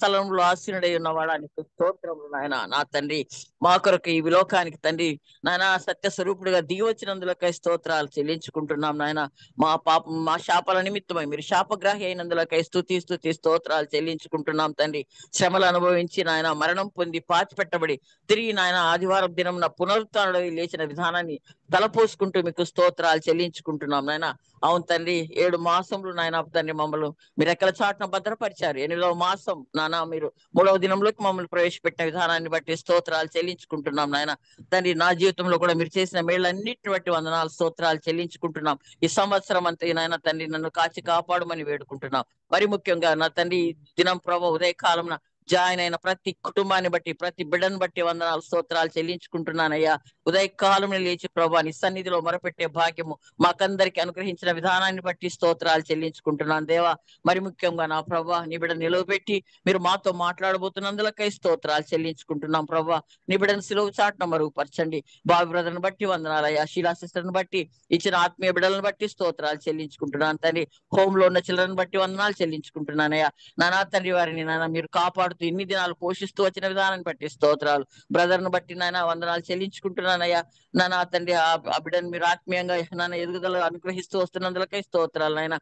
స్థలంలో ఆసీనుడై ఉన్నవాడా నీకు స్తోత్రములు నాయన. నా తండ్రి మా కొరకు ఈ లోకానికి తండ్రి నాయన సత్య స్వరూపుడిగా దిగి వచ్చినందులకై స్తోత్రాలు చెల్లించుకుంటున్నాం నాయన. మా పాపం మా శాపాల నిమిత్తమై మీరు శాపగ్రాహి అయినందులకై స్తుతి స్తోత్రాలు చెల్లించుకుంటున్నాం తండ్రి. శ్రమలు అనుభవించి నాయన మరణం పొంది పాతి పెట్టబడి తిరిగి నాయన ఆదివారం దినం పునరుత్థానుడై లేచిన విధానాన్ని తలపోసుకుంటూ మీకు స్తోత్రాలు చెల్లించుకుంటున్నాం నాయన. అవును తండ్రి, 7 మాసములు నాయన తండ్రి మమ్మల్ని మీరు ఎక్కల చాటున భద్రపరిచారు. 8వ మాసం నానా మీరు 3వ దినంలోకి మమ్మల్ని ప్రవేశపెట్టిన విధానాన్ని బట్టి స్తోత్రాలు చెల్లించుకుంటున్నాం నాయన. తండ్రి నా జీవితంలో కూడా మీరు చేసిన మేళ్ళన్నిటిని బట్టి వందనాలు స్తోత్రాలు చెల్లించుకుంటున్నాం. ఈ సంవత్సరం అంతా నాయన తండ్రి నన్ను కాచి కాపాడమని వేడుకుంటున్నాం. మరి ముఖ్యంగా నా తండ్రి ఈ దినం ప్రభు ఉదయకాలం జాయిన్ అయిన ప్రతి కుటుంబాన్ని బట్టి ప్రతి బిడ్డను బట్టి వందనాలు స్తోత్రాలు చెల్లించుకుంటున్నానయ్యా. ఉదయకాలం లేచి ప్రభా నీ సన్నిధిలో మొరపెట్టే భాగ్యము మాకందరికి అనుగ్రహించిన విధానాన్ని బట్టి స్తోత్రాలు చెల్లించుకుంటున్నాను దేవా. మరి ముఖ్యంగా నా ప్రభా నీ బిడ్డ నిలవబెట్టి మీరు మాతో మాట్లాడబోతున్నందులకై స్తోత్రాలు చెల్లించుకుంటున్నాం ప్రభా. నీ బిడ్డను సిలువ చాటున మరుగుపరచండి. బావి బ్రదర్ని బట్టి వందనాలయ్యా. శీలా సిస్టర్ని బట్టి ఇచ్చిన ఆత్మీయ బిడ్డలను బట్టి స్తోత్రాలు చెల్లించుకుంటున్నాను తండ్రి. హోమ్ లో ఉన్న చిల్డ్రన్ బట్టి వందనాలు చెల్లించుకుంటున్నానయ్యా. నానా తండ్రి వారిని నాన్న మీరు కాపాడుతూ ఇన్ని దినాలు పోషిస్తూ వచ్చిన విధానాన్ని బట్టి స్తోత్రాలు. బ్రదర్ ను బట్టి నాయన వందనాలు చెల్లించుకుంటున్నానయ్యా. నానా తండ్రి ఆ బిడ్డను మీరు ఆత్మీయంగా నాన్న ఎదుగుదల అనుగ్రహిస్తూ వస్తున్నందులకై స్తోత్రాలు నాయన.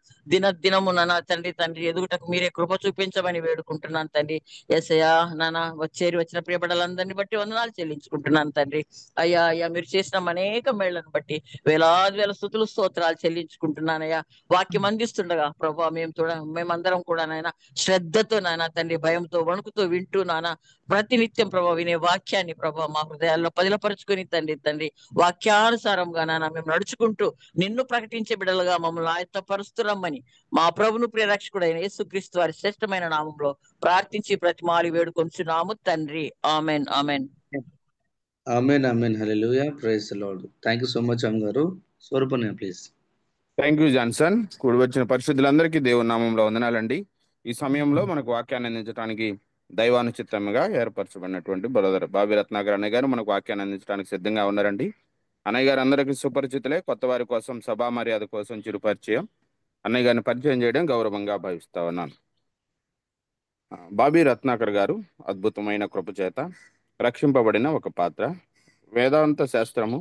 దినము నాన్న తండ్రి ఎదుగుటకు మీరే కృప చూపించమని వేడుకుంటున్నాను తండ్రి. యేసయ్యా నాన్న వచ్చిన ప్రియబిడ్డలందరినీ బట్టి వందనాలు చెల్లించుకుంటున్నాను తండ్రి. అయ్యా మీరు చేసిన అనేక మేళ్లను బట్టి వేల స్తుతులు స్తోత్రాలు చెల్లించుకుంటున్నానయ్యా. వాక్యం అందిస్తుండగా ప్రభా మేమందరం కూడా నాయన శ్రద్ధతో నాయన తండ్రి భయంతో వణుకుతూ వింటూ నాన్న ప్రతినిత్యం ప్రభా వినే వాక్యాన్ని ప్రభా మా హృదయాల్లో పదిలపరుచుకుని తండ్రి వాక్యానుసారంగా నాన్న మేము నడుచుకుంటూ నిన్ను ప్రకటించే బిడ్డలుగా మమ్మల్ని ఆయత్తపరుస్తురమ్మని మా ప్రభును ప్రియరక్షకుడైన యేసుక్రీస్తు వారి శ్రేష్టమైన నామంలో ప్రార్థించి ప్రతిమాలి వేడుకొంచున్నాము తండ్రి. Amen amen. Amen amen. Hallelujah. Praise the lord. Thank you so much అమ్మ గారు. స్వరూపణ్య ప్లీజ్. Thank you Johnson. కూడి వచ్చిన పరిశుద్ధులందరికీ దేవుని నామంలో వందనాలండి. ఈ సమయంలో మనకు వాక్యాన్ని అందించడానికి దైవానుచిత్తముగా ఏర్పరచబడినటువంటి బ్రదర్ బాబీ రత్నాకర్ అన్నయ్య గారు మనకు వాక్యాన్ని అందించడానికి సిద్ధంగా ఉన్నారండి. అన్నయ్య గారు అందరికీ సుపరిచితులే. కొత్త వారి కోసం సభా మర్యాద కోసం చిరుపరిచయం. అన్నయ్య గారిని పరిచయం చేయడం గౌరవంగా భావిస్తా ఉన్నాను. బాబీ రత్నాకర్ గారు అద్భుతమైన కృపచేత రక్షింపబడిన ఒక పాత్ర. వేదాంత శాస్త్రము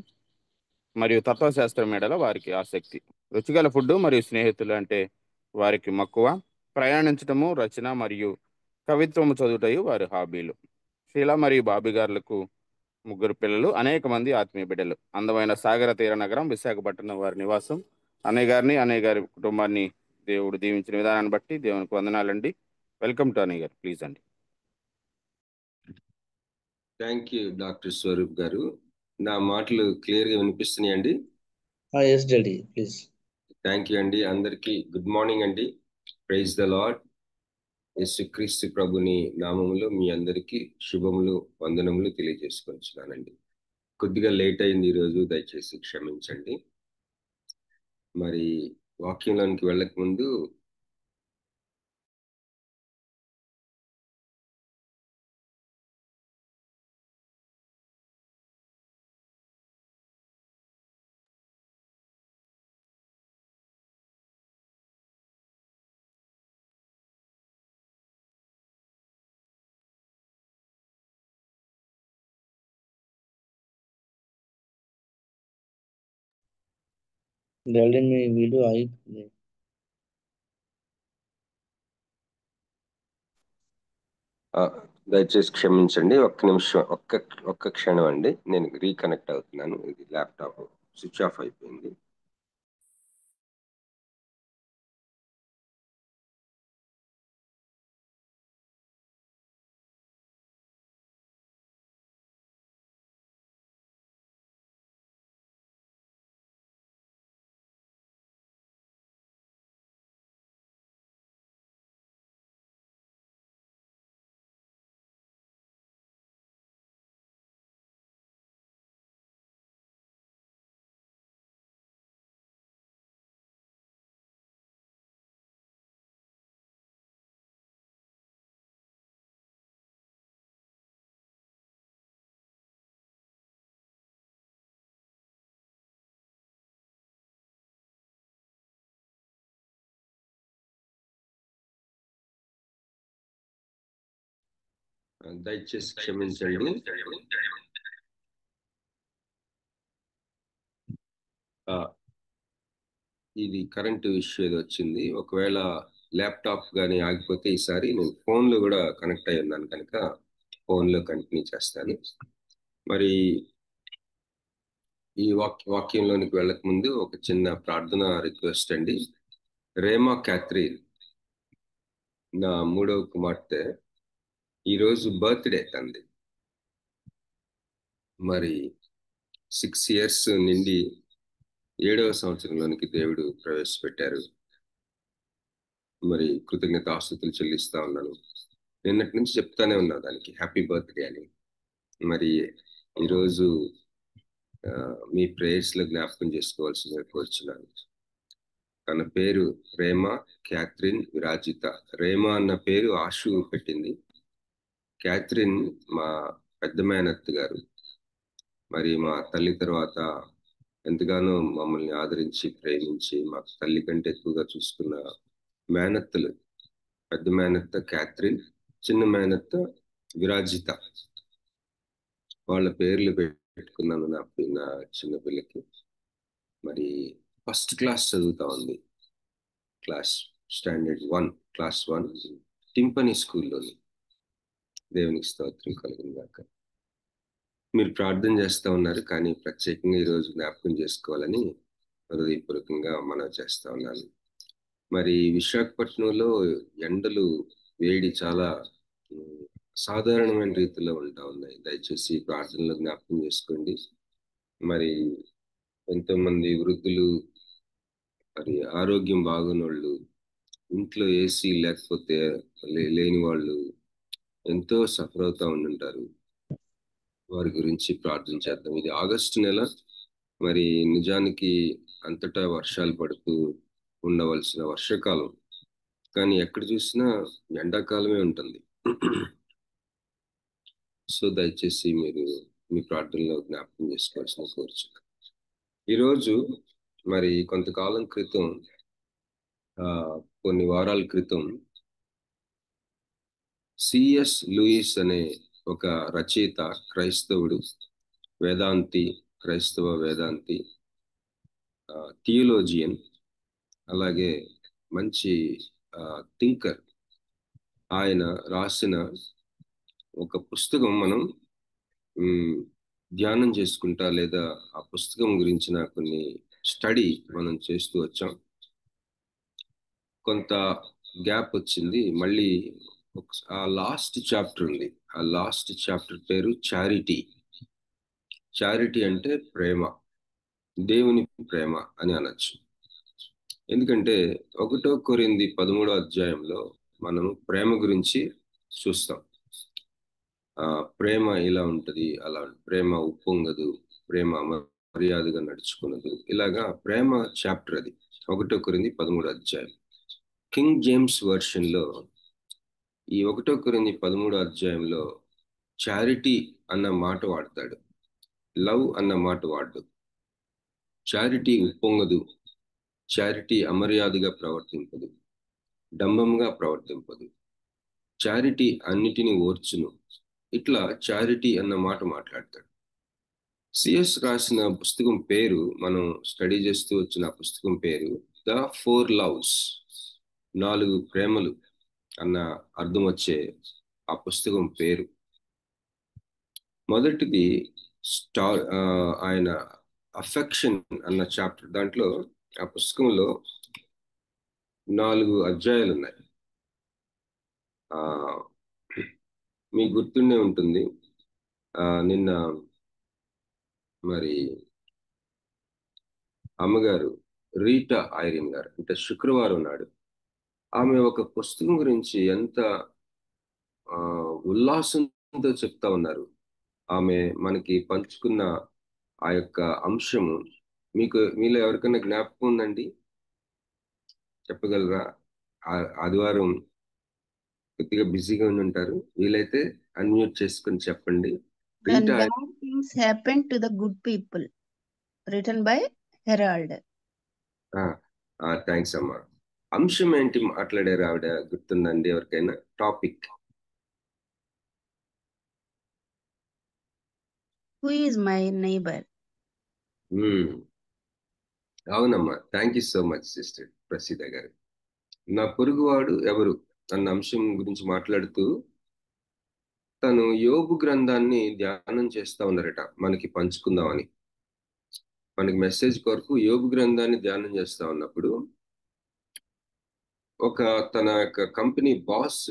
మరియు తత్వశాస్త్రం మేడల వారికి ఆసక్తి. రుచిగల ఫుడ్ మరియు స్నేహితులు అంటే వారికి మక్కువ. ప్రయాణించటము, రచన మరియు కవిత్వము చదువుటయు వారి హాబీలు. శీల మరియు బాబీ గారులకు 3 పిల్లలు, అనేక మంది ఆత్మీయ బిడ్డలు. అందమైన సాగర తీర నగరం విశాఖపట్నం వారి నివాసం. అన్నయ్య గారి కుటుంబాన్ని దేవుడు దీవించిన విధానాన్ని బట్టి దేవునికి వందనాలండి. వెల్కమ్ టు అన్నయ్య గారు. ప్లీజ్ అండి. థ్యాంక్ యూ డాక్టర్ స్వరూప్ గారు. నా మాటలు క్లియర్ గా వినిపిస్తున్నాయండి? Yes daddy please. Thank you అండి. అందరికీ గుడ్ మార్నింగ్ అండి. Praise the lord. యేసుక్రీస్తు ప్రభుని నామములో మీ అందరికీ శుభములు వందనములు తెలియజేసుకొచ్చున్నానండి. కొద్దిగా లేట్ అయింది ఈరోజు, దయచేసి క్షమించండి. మరి వాక్యంలోనికి వెళ్ళక ముందు డాడీ మీ వీడియో అయిపోయింది. దయచేసి క్షమించండి. ఒక్క నిమిషం, ఒక్క క్షణం అండి. నేను రీకనెక్ట్ అవుతున్నాను. ఇది ల్యాప్టాప్ స్విచ్ ఆఫ్ అయిపోయింది. దయచేసి క్షమించండి. ఇది కరెంట్ ఇష్యూ ఏదో వచ్చింది. ఒకవేళ ల్యాప్టాప్ కానీ ఆగిపోతే ఈసారి నేను ఫోన్లో కూడా కనెక్ట్ అయి ఉన్నాను కనుక ఫోన్లో కంటిన్యూ చేస్తాను. మరి ఈ వాక్యంలోనికి వెళ్ళక ముందు ఒక చిన్న ప్రార్థన రిక్వెస్ట్ అండి. రేమా క్యాథరిన్, నా 3వ కుమార్తె, ఈరోజు బర్త్డే తంది. మరి 6 years నిండి 7వ సంవత్సరంలోనికి దేవుడు ప్రవేశపెట్టారు. మరి కృతజ్ఞతాస్తుతులు చెల్లిస్తా ఉన్నాను. నిన్నటి నుంచి చెప్తానే ఉన్నా దానికి హ్యాపీ బర్త్డే అని. మరి ఈరోజు మీ ప్రేయర్స్లో జ్ఞాపకం చేసుకోవాల్సిందిగా కోరుచున్నాను. తన పేరు రేమా క్యాథరిన్ విరాజిత. రేమా అన్న పేరు ఆశు పెట్టింది. క్యాథరిన్ మా పెద్ద మేనత్త గారు. మరి మా తల్లి తర్వాత ఎంతగానో మమ్మల్ని ఆదరించి ప్రేమించి మాకు తల్లి కంటే ఎక్కువగా చూసుకున్న మేనత్తలు, పెద్ద మేనత్త క్యాథరిన్, చిన్న మేనత్త విరాజిత. వాళ్ళ పేర్లు పెట్టుకున్నాను నా చిన్న పిల్లకి. మరి ఫస్ట్ క్లాస్ చదువుతా ఉంది. స్టాండర్డ్ 1, క్లాస్ 1 టింపనీ స్కూల్లోని. దేవునికి స్తోత్రం కలుగును గాక. మీరు ప్రార్థన చేస్తూ ఉన్నారు, కానీ ప్రత్యేకంగా ఈరోజు జ్ఞాపకం చేసుకోవాలని హృదయపూర్వకంగా మనవి చేస్తూ ఉన్నాను. మరి విశాఖపట్నంలో ఎండలు, వేడి చాలా సాధారణమైన రీతిలో ఉంటా ఉన్నాయి. దయచేసి ప్రార్థనలో జ్ఞాపకం చేసుకోండి. మరి ఎంతోమంది వృద్ధులు, మరి ఆరోగ్యం బాగున్నోళ్ళు, ఇంట్లో ఏసీ లేకపోతే లేని వాళ్ళు ఎంతో సఫర్ అవుతా ఉంటుంటారు. వారి గురించి ప్రార్థన చేద్దాం. ఇది ఆగస్టు నెల. మరి నిజానికి అంతటా వర్షాలు పడుతూ ఉండవలసిన వర్షాకాలం, కానీ ఎక్కడ చూసినా ఎండాకాలమే ఉంటుంది. సో దయచేసి మీరు మీ ప్రార్థనలో జ్ఞాపకం చేసుకోవాల్సిన కోరుచున్నాను. ఈరోజు మరి కొంతకాలం క్రితం, కొన్ని వారాల క్రితం, సిఎస్ లూయిస్ అనే ఒక రచయిత, క్రైస్తవుడు, వేదాంతి, క్రైస్తవ వేదాంతి, థియోలోజియన్, అలాగే మంచి థింకర్, ఆయన రాసిన ఒక పుస్తకం మనం ధ్యానం చేసుకుంటా, లేదా ఆ పుస్తకం గురించిన కొన్ని స్టడీ మనం చేస్తూ వచ్చాం. కొంత గ్యాప్ వచ్చింది. మళ్ళీ ఆ లాస్ట్ చాప్టర్ ఉంది. ఆ లాస్ట్ చాప్టర్ పేరు చారిటీ. చారిటీ అంటే ప్రేమ, దేవుని ప్రేమ అని అనొచ్చు. ఎందుకంటే 1 కొరింథీ 13వ అధ్యాయంలో మనము ప్రేమ గురించి చూస్తాం. ప్రేమ ఇలా ఉంటది, అలా ప్రేమ ఉప్పొంగదు, ప్రేమ మర్యాదగా నడుచుకున్నదు, ఇలాగా ప్రేమ చాప్టర్ అది 1 కొరింథీ 13వ అధ్యాయం. కింగ్ జేమ్స్ వర్షన్ లో ఈ 1 కొరింథీ 13వ అధ్యాయంలో చారిటీ అన్న మాట వాడతాడు, లవ్ అన్న మాట వాడు. చారిటీ ఉప్పొంగదు, చారిటీ అమర్యాదగా ప్రవర్తింపదు, డంబంగా ప్రవర్తింపదు, చారిటీ అన్నిటినీ ఓర్చును. ఇట్లా చారిటీ అన్న మాట మాట్లాడతాడు. సిఎస్ రాసిన పుస్తకం పేరు, మనం స్టడీ చేస్తూ వచ్చిన పుస్తకం పేరు ద 4 Loves, 4 ప్రేమలు అన్న అర్థం వచ్చే ఆ పుస్తకం పేరు. మొదటిది ఆయన అఫెక్షన్ అన్న చాప్టర్. దాంట్లో ఆ పుస్తకంలో 4 అధ్యాయాలు ఉన్నాయి. మీకు గుర్తుండే ఉంటుంది, నిన్న మరి అమ్మగారు రీటా ఐరిన్ గారు, అంటే శుక్రవారం నాడు ఆమె ఒక పుస్తకం గురించి ఎంత ఉల్లాసంతో చెప్తా ఉన్నారు. ఆమె మనకి పంచుకున్న ఆ యొక్క అంశము మీలో ఎవరికైనా జ్ఞాపకం ఉందండి? చెప్పగలరా? ఆదివారం కొద్దిగా బిజీగా ఉంటారు, వీలైతే అన్మ్యూట్ చేసుకుని చెప్పండి. When bad things happen to the good people, written by Herald. Thanks అమ్మా. అంశం ఏంటి మాట్లాడారు ఆవిడ, గుర్తుందండి ఎవరికైనా? Topic Who is my neighbor? అవునమ్మా, thank you so much sister Praseeda గారు. నా పొరుగువాడు ఎవరు అన్న అంశం గురించి మాట్లాడుతూ తను యోబు గ్రంథాన్ని ధ్యానం చేస్తా ఉన్నారట, మనకి పంచుకుందామని. మనకి మెసేజ్ కొరకు యోబు గ్రంథాన్ని ధ్యానం చేస్తా ఉన్నప్పుడు తన యొక్క కంపెనీ బాస్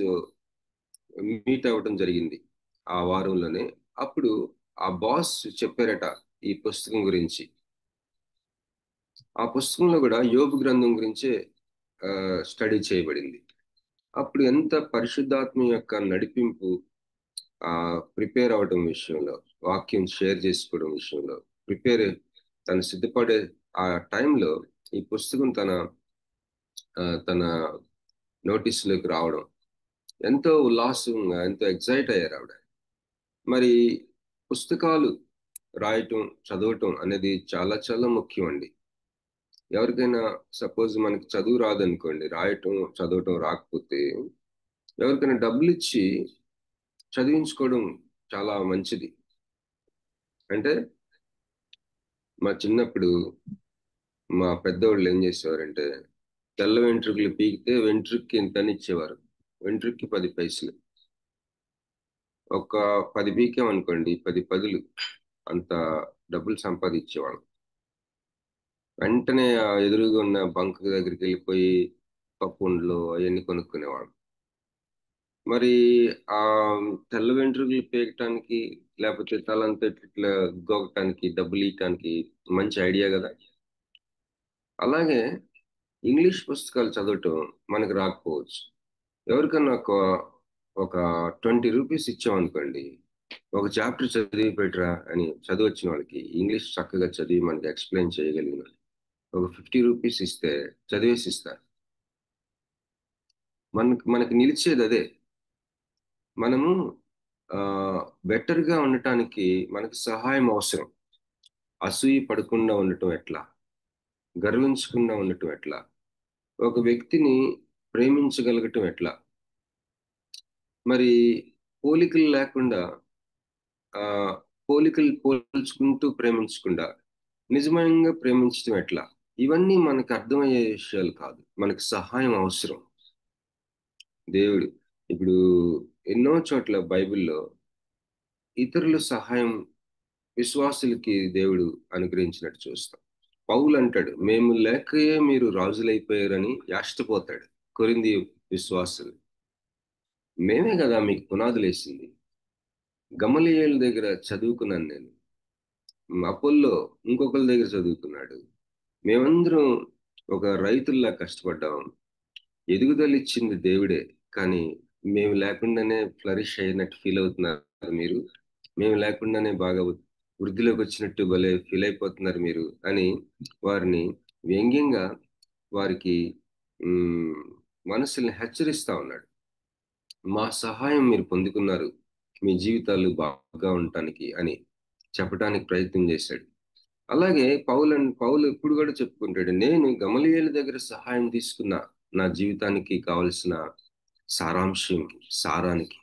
మీట్ అవ్వడం జరిగింది ఆ వారంలోనే. అప్పుడు ఆ బాస్ చెప్పారట ఈ పుస్తకం గురించి. ఆ పుస్తకంలో కూడా యోబు గ్రంథం గురించే స్టడీ చేయబడింది. అప్పుడు ఎంత పరిశుద్ధాత్మ యొక్క నడిపింపు, ప్రిపేర్ అవడం విషయంలో, వాక్యం షేర్ చేసుకోవడం విషయంలో తను సిద్ధపడే ఆ టైంలో ఈ పుస్తకం తన నోటీసులోకి రావడం ఎంతో ఉల్లాసంగా, ఎంతో ఎక్సైట్ అయ్యారు ఆవిడ. మరి పుస్తకాలు రాయటం, చదవటం అనేది చాలా చాలా ముఖ్యం అండి. ఎవరికైనా సపోజ్ మనకి చదువు రాదనుకోండి, రాయటం చదవటం రాకపోతే ఎవరికైనా డబ్బులు ఇచ్చి చదివించుకోవడం చాలా మంచిది. అంటే మా చిన్నప్పుడు మా పెద్దవాళ్ళు ఏం చేసేవారంటే, తెల్ల వెంట్రుకలు పీకితే వెంట్రుక్కి ఇంతని ఇచ్చేవారు. వెంట్రుక్కి 10 పైసలు. ఒక 10 పీకామనుకోండి, 10 పదులు అంత డబ్బులు సంపాదించేవాళ్ళం. వెంటనే ఆ ఎదురుగా ఉన్న బంక్ దగ్గరికి వెళ్ళిపోయి పప్పుండ్లు అవన్నీ కొనుక్కునేవాళ్ళం. మరి ఆ తెల్ల వెంట్రుకలు పీకటానికి, లేకపోతే తలంతా ఇట్లా గోకటానికి, డబ్బులు ఇయటానికి మంచి ఐడియా కదా. అలాగే ఇంగ్లీష్ పుస్తకాలు చదవటం మనకు రాకపోవచ్చు. ఎవరికన్నా ఒక 20 రూపీస్ ఇచ్చామనుకోండి, ఒక చాప్టర్ చదివి పెట్టరా అని చదివచ్చిన వాళ్ళకి, ఇంగ్లీష్ చక్కగా చదివి మనకి ఎక్స్ప్లెయిన్ చేయగలిగిన ఒక 50 రూపీస్ ఇస్తే చదివేసి ఇస్తారు. మనకి నిలిచేది అదే. మనము బెటర్గా ఉండటానికి మనకు సహాయం అవసరం. అసూయ పడకుండా ఉండటం ఎట్లా, గర్వించకుండా ఉండటం ఎట్లా, ఒక వ్యక్తిని ప్రేమించగలగటం ఎట్లా, మరి పోలికలు లేకుండా, పోలికలు పోల్చుకుంటూ ప్రేమించకుండా నిజంగా ప్రేమించడం ఎట్లా, ఇవన్నీ మనకు అర్థమయ్యే విషయాలు కాదు. మనకు సహాయం అవసరం. దేవుడు ఇప్పుడు ఎన్నో చోట్ల బైబిల్లో ఇతరుల సహాయం విశ్వాసులకి దేవుడు అనుగ్రహించినట్టు చూస్తాం. పౌలు అంటాడు, మేము లేకయే మీరు రాజులైపోయారని యాష్టపోతాడు కొరింథీ విశ్వాసులు. మేమే కదా మీకు పునాదులు వేసింది. గమలీయేలు దగ్గర చదువుకున్నాను నేను, అపోల్లో ఇంకొకరి దగ్గర చదువుకున్నాడు. మేమందరం ఒక రైతుల్లా కష్టపడ్డాం. ఎదుగుదల ఇచ్చింది దేవుడే, కానీ మేము లేకుండానే ఫ్లరిష్ అయినట్టు ఫీల్ అవుతున్నారు మీరు, మేము లేకుండానే బాగా వృద్ధిలోకి వచ్చినట్టు భలే ఫీల్ అయిపోతున్నారు మీరు అని వారిని వ్యంగ్యంగా, వారికి మనసుల్ని హెచ్చరిస్తా ఉన్నాడు. మా సహాయం మీరు పొందుకున్నారు మీ జీవితాలు బాగా ఉండటానికి అని చెప్పడానికి ప్రయత్నం చేశాడు. అలాగే పౌలు ఎప్పుడు కూడా చెప్పుకుంటాడు, నేను గమలీయేలు దగ్గర సహాయం తీసుకున్నా నా జీవితానికి కావలసిన సారానికి.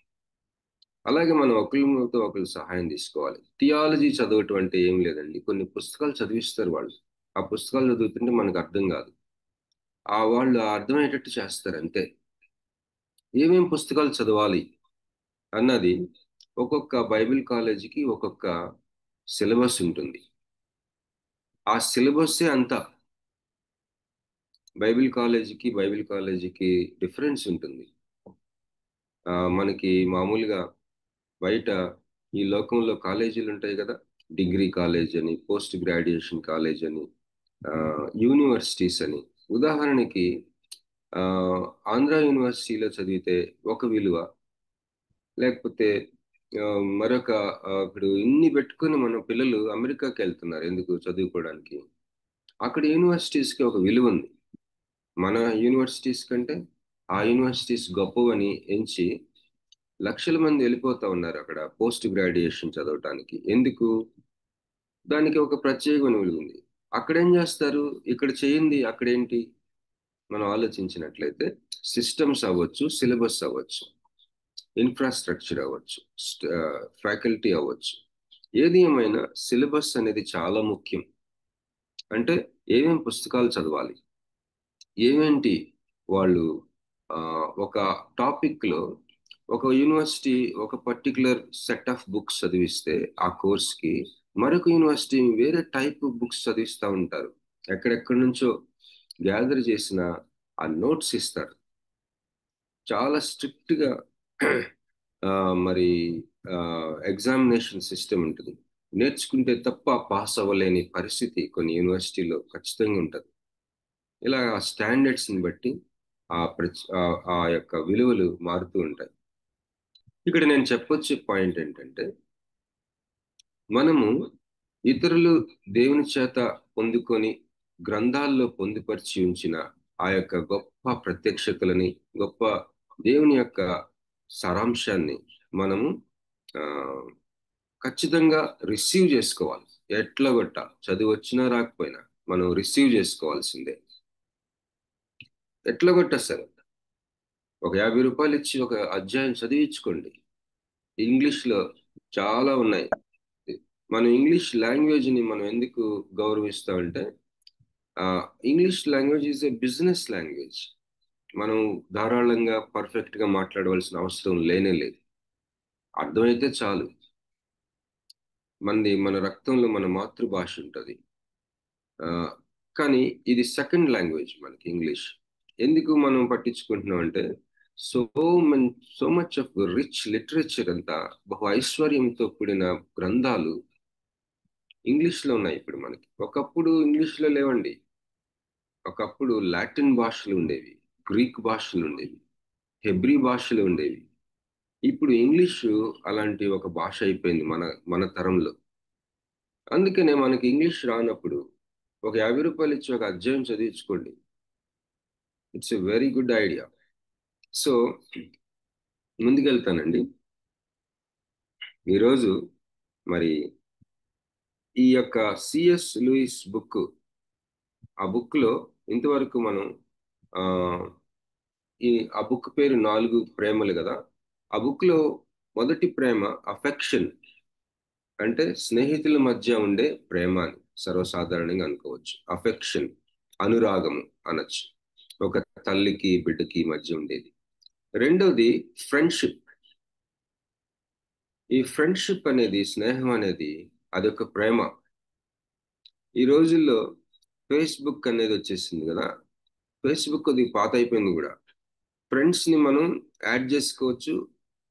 అలాగే మనం ఒకరితో ఒకరు సహాయం తీసుకోవాలి. థియాలజీ చదవటం అంటే ఏం లేదండి, కొన్ని పుస్తకాలు చదివిస్తారు వాళ్ళు. ఆ పుస్తకాలు చదువుతుంటే మనకు అర్థం కాదు, వాళ్ళు అర్థమయ్యేటట్టు చేస్తారు అంతే. ఏమేం పుస్తకాలు చదవాలి అన్నది ఒక్కొక్క బైబిల్ కాలేజీకి ఒక్కొక్క సిలబస్ ఉంటుంది. ఆ సిలబస్సే అంతా. బైబిల్ కాలేజీకి డిఫరెన్స్ ఉంటుంది. మనకి మామూలుగా బయట ఈ లోకంలో కాలేజీలు ఉంటాయి కదా, డిగ్రీ కాలేజ్ అని, పోస్ట్ గ్రాడ్యుయేషన్ కాలేజ్ అని, యూనివర్సిటీస్ అని. ఉదాహరణకి ఆంధ్ర యూనివర్సిటీలో చదివితే ఒక విలువ, లేకపోతే మరొక, ఇప్పుడు ఇన్ని పెట్టుకుని మన పిల్లలు అమెరికాకి వెళ్తున్నారు ఎందుకు చదువుకోవడానికి. అక్కడ యూనివర్సిటీస్కి ఒక విలువ ఉంది. మన యూనివర్సిటీస్ కంటే ఆ యూనివర్సిటీస్ గొప్పవని ఎంచి లక్షల మంది వెళ్ళిపోతా ఉన్నారు అక్కడ పోస్ట్ గ్రాడ్యుయేషన్ చదవటానికి. ఎందుకు? దానికి ఒక ప్రత్యేకమైన విలువ ఉంది. అక్కడ ఏం చేస్తారు, ఇక్కడ చేయింది అక్కడేంటి? మనం ఆలోచించినట్లయితే సిస్టమ్స్ అవ్వచ్చు, సిలబస్ అవ్వచ్చు, ఇన్ఫ్రాస్ట్రక్చర్ అవ్వచ్చు, ఫ్యాకల్టీ అవ్వచ్చు, ఏది ఏమైనా సిలబస్ అనేది చాలా ముఖ్యం. అంటే ఏమేం పుస్తకాలు చదవాలి, ఏమేంటి వాళ్ళు ఒక టాపిక్లో ఒక యూనివర్సిటీ ఒక పర్టికులర్ సెట్ ఆఫ్ బుక్స్ చదివిస్తే ఆ కోర్స్కి మరొక యూనివర్సిటీ వేరే టైప్ బుక్స్ చదివిస్తూ ఉంటారు. ఎక్కడెక్కడి నుంచో గ్యాదర్ చేసిన ఆ నోట్స్ ఇస్తారు. చాలా స్ట్రిక్ట్గా మరి ఎగ్జామినేషన్ సిస్టమ్ ఉంటుంది. నేర్చుకుంటే తప్ప పాస్ అవ్వలేని పరిస్థితి కొన్ని యూనివర్సిటీలో ఖచ్చితంగా ఉంటుంది. ఇలా స్టాండర్డ్స్ని బట్టి ఆ యొక్క విలువలు మారుతూ ఉంటాయి. ఇక్కడ నేను చెప్పొచ్చే పాయింట్ ఏంటంటే, మనము ఇతరులు దేవుని చేత పొందుకొని గ్రంథాల్లో పొందుపరిచి ఉంచిన ఆ యొక్క గొప్ప ప్రత్యక్షతలని, గొప్ప దేవుని యొక్క సారాంశాన్ని మనము ఖచ్చితంగా రిసీవ్ చేసుకోవాలి. ఎట్లా గొట్ట చదివి వచ్చినా రాకపోయినా మనం రిసీవ్ చేసుకోవాల్సిందే. ఎట్లా కొట్టా సరే ఒక 50 రూపాయలు ఇచ్చి ఒక అధ్యాయం చదివించుకోండి. ఇంగ్లీష్లో చాలా ఉన్నాయి. మనం ఇంగ్లీష్ లాంగ్వేజ్ని మనం ఎందుకు గౌరవిస్తామంటే, English language is a business language. మనం ధారాళంగా పర్ఫెక్ట్గా మాట్లాడవలసిన అవసరం లేనే లేదు. అర్థమైతే చాలు. మన రక్తంలో మన మాతృభాష ఉంటుంది. కానీ ఇది సెకండ్ లాంగ్వేజ్ మనకి ఇంగ్లీష్. ఎందుకు మనం పట్టించుకుంటున్నాం అంటే, so much of rich literature అంతా బహు ఐశ్వర్యంతో కూడిన గ్రంథాలు ఇంగ్లీష్లో ఉన్నాయి ఇప్పుడు మనకి. ఒకప్పుడు ఇంగ్లీష్లో లేవండి. ఒకప్పుడు లాటిన్ భాషలు ఉండేవి, గ్రీక్ భాషలు ఉండేవి, హెబ్రీ భాషలు ఉండేవి. ఇప్పుడు ఇంగ్లీషు అలాంటి ఒక భాష అయిపోయింది మన తరంలో. అందుకనే మనకి ఇంగ్లీష్ రానప్పుడు ఒక 50 రూపాయలు ఇచ్చి ఒక అధ్యాయం చదివించుకోండి. It's a very good idea. So ముందుకెళ్తానండి. ఈరోజు మరి ఈ యొక్క సిఎస్ లూయిస్ బుక్, ఆ బుక్లో ఇంతవరకు మనం ఆ బుక్ పేరు 4 ప్రేమలు కదా. ఆ బుక్లో మొదటి ప్రేమ అఫెక్షన్, అంటే స్నేహితుల మధ్య ఉండే ప్రేమ అని సర్వసాధారణంగా అనుకోవచ్చు. అఫెక్షన్, అనురాగము అనొచ్చు, ఒక తల్లికి బిడ్డకి మధ్య ఉండేది. రెండోది ఫ్రెండ్షిప్. ఈ ఫ్రెండ్షిప్ అనేది, స్నేహం అనేది అదొక ప్రేమ. ఈ రోజుల్లో ఫేస్బుక్ అనేది వచ్చేసింది కదా. ఫేస్బుక్ అది పాత అయిపోయింది కూడా. ఫ్రెండ్స్ని మనం యాడ్ చేసుకోవచ్చు,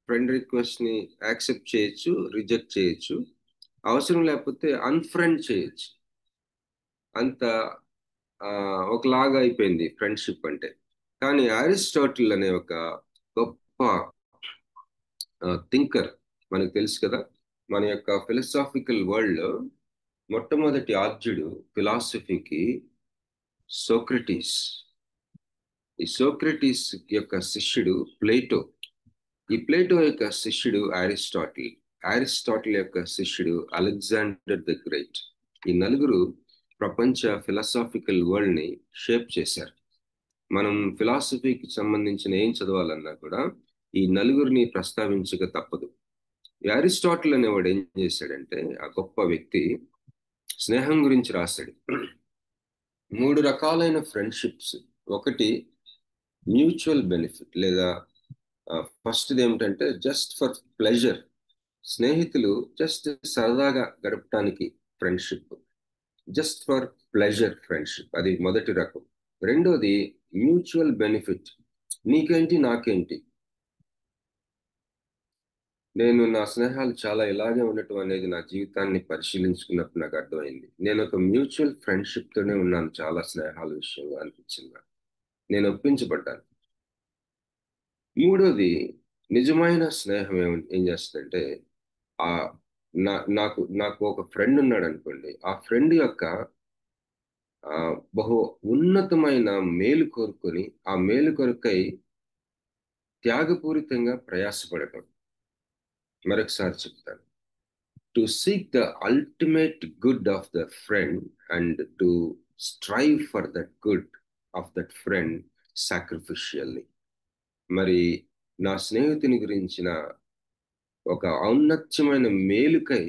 ఫ్రెండ్ రిక్వెస్ట్ని యాక్సెప్ట్ చేయొచ్చు, రిజెక్ట్ చేయొచ్చు, అవసరం లేకపోతే అన్ఫ్రెండ్ చేయొచ్చు. అంత ఒకలాగా అయిపోయింది ఫ్రెండ్షిప్ అంటే. కానీ అరిస్టాటిల్ అనే ఒక గొప్ప థింకర్ మనకు తెలుసు కదా. మన యొక్క ఫిలసాఫికల్ వరల్డ్లో మొట్టమొదటి ఆర్జుడు ఫిలాసఫీకి సోక్రటీస్. ఈ సోక్రటీస్ యొక్క శిష్యుడు ప్లేటో. ఈ ప్లేటో యొక్క శిష్యుడు అరిస్టాటిల్. అరిస్టాటిల్ యొక్క శిష్యుడు అలెగ్జాండర్ ద గ్రేట్. ఈ నలుగురు ప్రపంచ ఫిలాసాఫికల్ వరల్డ్ ని షేప్ చేశారు. మనం ఫిలాసఫీకి సంబంధించిన ఏం చదవాలన్నా కూడా ఈ నలుగురిని ప్రస్తావించక తప్పదు. ఈ అరిస్టాటిల్ అనేవాడు ఏం చేశాడంటే, ఆ గొప్ప వ్యక్తి స్నేహం గురించి రాశాడు. 3 రకాలైన ఫ్రెండ్షిప్స్. ఒకటి మ్యూచువల్ బెనిఫిట్, లేదా ఫస్ట్ది ఏమిటంటే జస్ట్ ఫర్ ప్లెజర్. స్నేహితులు జస్ట్ సరదాగా గడపడానికి friendship, just for pleasure friendship, అది మొదటి రకం. రెండోది మ్యూచువల్ బెనిఫిట్. నీకేంటి నాకేంటి, నేను నా స్నేహాలు చాలా ఇలాగే ఉండటం అనేది నా జీవితాన్ని పరిశీలించుకున్నప్పుడు నాకు అర్థమైంది. నేను ఒక మ్యూచువల్ ఫ్రెండ్షిప్ తోనే ఉన్నాను చాలా స్నేహాల విషయంలో అనిపించింది. నేను ఒప్పించబడ్డాను. మూడోది నిజమైన స్నేహం ఏం చేస్తుందంటే, ఆ నాకు ఒక ఫ్రెండ్ ఉన్నాడు అనుకోండి, ఆ ఫ్రెండ్ యొక్క బహు ఉన్నతమైన మేలు కోరుకొని ఆ మేలు కొరకై త్యాగపూరితంగా ప్రయాసపడటం. మరొకసారి చెప్తాను. To seek the ultimate good of the friend and to strive for that good of that friend sacrificially. మరి నా స్నేహితుని గురించిన ఒక ఔన్నత్యమైన మేలుకై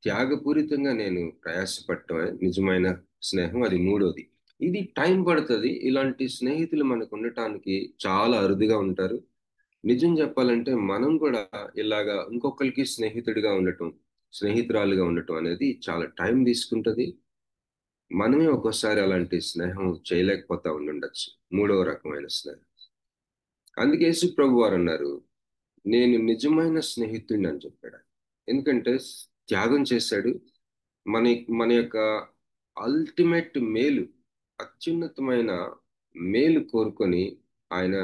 త్యాగపూరితంగా నేను ప్రయాసపడటమే నిజమైన స్నేహం. అది మూడోది. ఇది టైం పడుతుంది. ఇలాంటి స్నేహితులు మనకు ఉండటానికి చాలా అరుదుగా ఉంటారు. నిజం చెప్పాలంటే మనం కూడా ఇలాగా ఇంకొకరికి స్నేహితుడిగా ఉండటం, స్నేహితురాలుగా ఉండటం అనేది చాలా టైం తీసుకుంటది. మనమే ఒక్కోసారి అలాంటి స్నేహం చేయలేకపోతా ఉండుండొచ్చు. మూడవ రకమైన స్నేహం. అందుకే యేసు ప్రభు వారు అన్నారు, నేను నిజమైన స్నేహితుడిని అని చెప్పాడు. ఎందుకంటే త్యాగం చేశాడు. మన మన యొక్క అల్టిమేట్ మేలు, అత్యున్నతమైన మేలు కోరుకొని ఆయన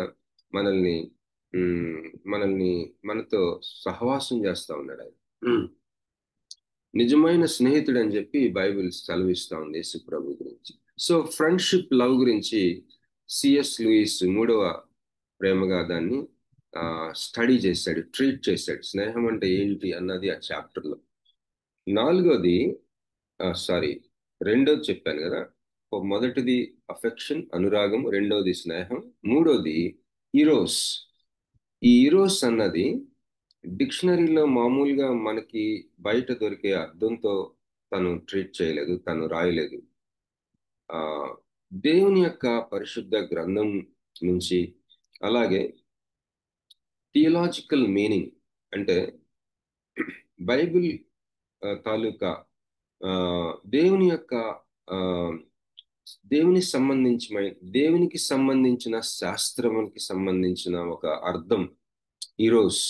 మనల్ని మనల్ని మనతో సహవాసం చేస్తా ఉన్నాడు ఆయన. నిజమైన స్నేహితుడు అని చెప్పి బైబిల్ సెలవిస్తా ఉంది యేసు ప్రభు గురించి. సో ఫ్రెండ్షిప్ లవ్ గురించి సిఎస్ లూయిస్ మూడవ ప్రేమగా దాన్ని స్టడీ చేశాడు, ట్రీట్ చేశాడు. స్నేహం అంటే ఏంటి అన్నది ఆ చాప్టర్లో. నాలుగోది రెండోది చెప్పాను కదా. మొదటిది అఫెక్షన్, అనురాగం. రెండోది స్నేహం. మూడోది ఈరోస్. ఈ ఈరోస్ అన్నది డిక్షనరీలో మామూలుగా మనకి బయట దొరికే అర్థంతో తను ట్రీట్ చేయలేదు, తను రాయలేదు. దేవుని యొక్క పరిశుద్ధ గ్రంథం నుంచి, అలాగే థియలాజికల్ మీనింగ్ అంటే బైబిల్ తాలూకా దేవుని యొక్క దేవునికి సంబంధించిన శాస్త్రమునికి సంబంధించిన ఒక అర్థం ఈరోస్.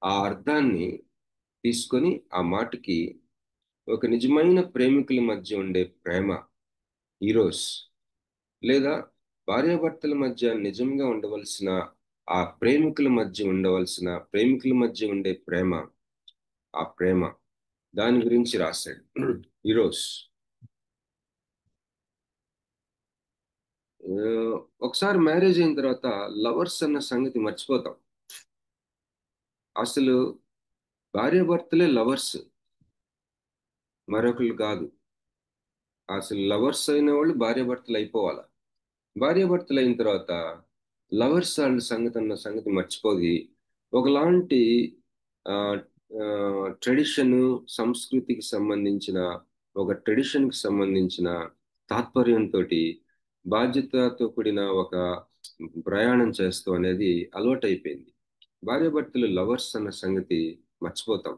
ఆ అర్థాన్ని తీసుకొని ఆ మాటకి ఒక నిజమైన ప్రేమికుల మధ్య ఉండే ప్రేమ ఈరోస్, లేదా భార్యాభర్తల మధ్య నిజంగా ఉండవలసిన ఆ ప్రేమికుల మధ్య ఉండే ప్రేమ, ఆ ప్రేమ దాని గురించి రాశాడు ఈరోస్. ఒకసారి మ్యారేజ్ అయిన తర్వాత లవర్స్ అన్న సంగతి మర్చిపోతాం. అసలు భార్యాభర్తలే లవర్స్, మరొకళ్ళు కాదు. అసలు లవర్స్ అయిన వాళ్ళు భార్యాభర్తలు అయిపోవాలా. భార్యాభర్తలు అయిన తర్వాత లవర్స్ వాళ్ళ సంగతి మర్చిపోయి ఒకలాంటి ట్రెడిషన్, సంస్కృతికి సంబంధించిన ట్రెడిషన్కి సంబంధించిన తాత్పర్యంతో బాధ్యతతో కూడిన ఒక ప్రయాణం చేస్తూ అనేది అలవాటైపోయింది. భార్యాభర్తలు లవర్స్ అన్న సంగతి మర్చిపోతాం.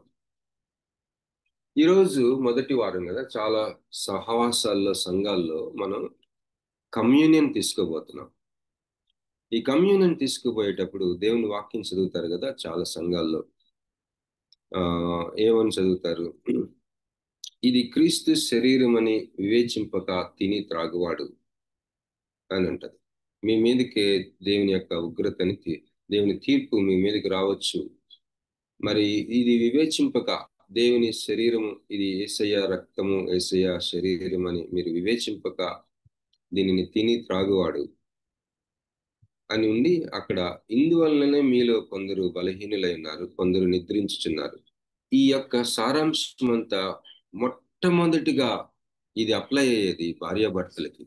ఈరోజు మొదటి వారం కదా, చాలా సహవాసాల్లో, సంఘాల్లో మనం కమ్యూనియన్ తీసుకోబోతున్నాం. ఈ కమ్యూనియన్ తీసుకుపోయేటప్పుడు దేవుని వాక్యం చదువుతారు కదా చాలా సంఘాల్లో. ఏమని చదువుతారు? ఇది క్రీస్తు శరీరం అని వివేచింపక తిని త్రాగువాడు అని ఉంటది. మీ మీదకి దేవుని యొక్క ఉగ్రతని, దేవుని తీర్పు మీ మీదకి రావచ్చు. మరి ఇది వివేచింపక, దేవుని శరీరము, ఇది యేసయ్య రక్తము, యేసయ్య శరీరం అని మీరు వివేచింపక దీనిని తిని త్రాగువాడు అని ఉండి అక్కడ, ఇందువలననే మీలో కొందరు బలహీనులై ఉన్నారు, కొందరు నిద్రించుచున్నారు. ఈ యొక్క సారాంశం అంతా మొట్టమొదటిగా ఇది అప్లై అయ్యేది భార్యాభర్తలకి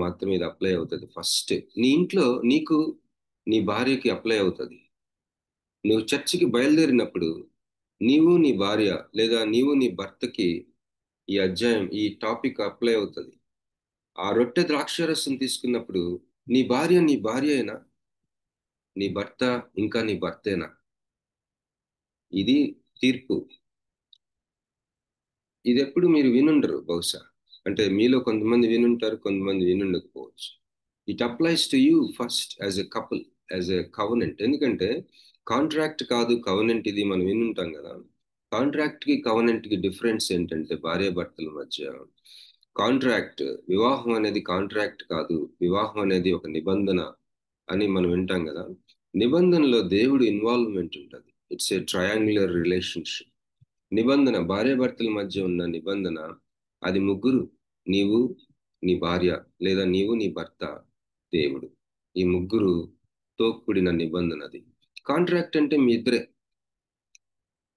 మాత్రమే ఇది అప్లై అవుతుంది. ఫస్ట్ నీ ఇంట్లో నీకు, నీ భార్యకి అప్లై అవుతుంది. నువ్వు చర్చికి బయలుదేరినప్పుడు నీవు నీ భార్య, లేదా నీవు నీ భర్తకి ఈ అధ్యాయం, ఈ టాపిక్ అప్లై అవుతుంది. ఆ రొట్టె ద్రాక్షరసం తీసుకున్నప్పుడు నీ భార్యేనా, నీ భర్త ఇంకా నీ భర్తేనా? ఇది తీర్పు. ఇది ఎప్పుడు మీరు వినుండరు బహుశా. అంటే మీలో కొంతమంది వినుంటారు, కొంతమంది వినుండకపోవచ్చు. It applies to you first as a couple, as a covenant. ఎందుకంటే కాంట్రాక్ట్ కాదు, కవనెంట్. ఇది మనం వినుంటాం కదా. కాంట్రాక్ట్ కి కవనెంట్ కి డిఫరెన్స్ ఏంటంటే, భార్యాభర్తల మధ్య కాంట్రాక్ట్, వివాహం అనేది కాంట్రాక్ట్ కాదు, వివాహం అనేది ఒక నిబంధన అని మనం వింటాం కదా. నిబంధనలో దేవుడు ఇన్వాల్వ్మెంట్ ఉంటుంది. It's a triangular relationship. నిబంధన, భార్యాభర్తల మధ్య ఉన్న నిబంధన, అది ముగ్గురు, నీవు నీ భార్య, లేదా నీవు నీ భర్త, దేవుడు. ఈ ముగ్గురుతో కూడిన నిబంధన అది. కాంట్రాక్ట్ అంటే మీ ఇద్దరే,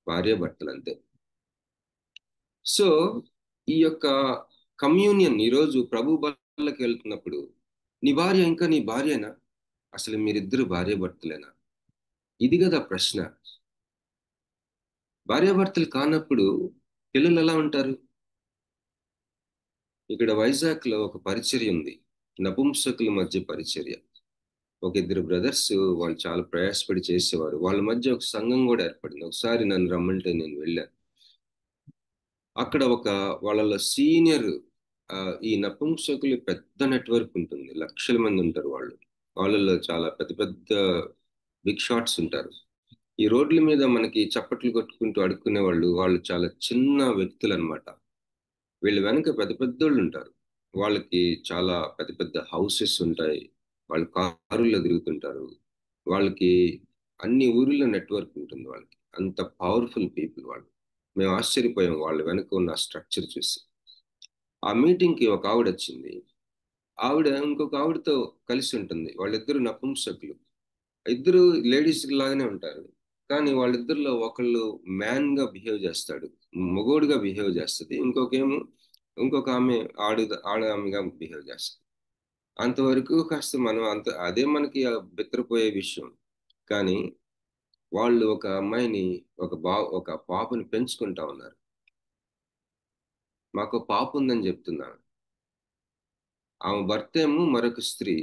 భార్యాభర్తలు అంతే. సో ఈ యొక్క కమ్యూనియన్ ఈరోజు ప్రభు బల్లకి వెళ్తున్నప్పుడు, నీ భార్య ఇంకా నీ భార్యేనా? అసలు మీరిద్దరు భార్యాభర్తలేనా? ఇది కదా ప్రశ్న. భార్యాభర్తలు కానప్పుడు పిల్లలు ఎలా ఉంటారు? ఇక్కడ వైజాగ్ లో ఒక పరిచర్య ఉంది, నపుంసకుల మధ్య పరిచర్య. ఒక ఇద్దరు బ్రదర్స్, వాళ్ళు చాలా ప్రయాసపడి చేసేవారు. వాళ్ళ మధ్య ఒక సంఘం కూడా ఏర్పడింది. ఒకసారి నన్ను రమ్మంటే నేను వెళ్ళాను. అక్కడ ఒక వాళ్ళలో సీనియర్, ఈ నపుంసకులు పెద్ద నెట్వర్క్ ఉంటుంది, లక్షల మంది ఉంటారు వాళ్ళు. వాళ్ళలో చాలా పెద్ద పెద్ద బిగ్ షాట్స్ ఉంటారు. ఈ రోడ్ల మీద మనకి చప్పట్లు కొట్టుకుంటూ అడుక్కునే వాళ్ళు చాలా చిన్న వ్యక్తులు అనమాట. వీళ్ళ వెనక పెద్ద పెద్దోళ్ళు ఉంటారు. వాళ్ళకి చాలా పెద్ద పెద్ద హౌసెస్ ఉంటాయి. వాళ్ళు కారుల్లో తిరుగుతుంటారు. వాళ్ళకి అన్ని ఊరిలో నెట్వర్క్ ఉంటుంది. వాళ్ళకి అంత పవర్ఫుల్ పీపుల్ వాళ్ళు. మేము ఆశ్చర్యపోయాం వాళ్ళ వెనక ఉన్న స్ట్రక్చర్ చూసి. ఆ మీటింగ్కి ఒక ఆవిడ వచ్చింది. ఆవిడ ఇంకొక ఆవిడతో కలిసి ఉంటుంది. వాళ్ళిద్దరు నపుంసకులు. ఇద్దరు లేడీస్ లాగానే ఉంటారు. కానీ వాళ్ళిద్దరిలో ఒకళ్ళు మ్యాన్ గా బిహేవ్ చేస్తాడు, మగోడుగా బిహేవ్ చేస్తుంది. ఇంకొక ఆమె ఆడ ఆమెగా బిహేవ్ చేస్తుంది. అంతవరకు కాస్త మనం అదే మనకి బెత్తరపోయే విషయం. కానీ వాళ్ళు ఒక అమ్మాయిని, ఒక పాపని పెంచుకుంటా ఉన్నారు. మాకు పాప ఉందని చెప్తున్నాను. ఆమె భర్త ఏమో మరొక స్త్రీ.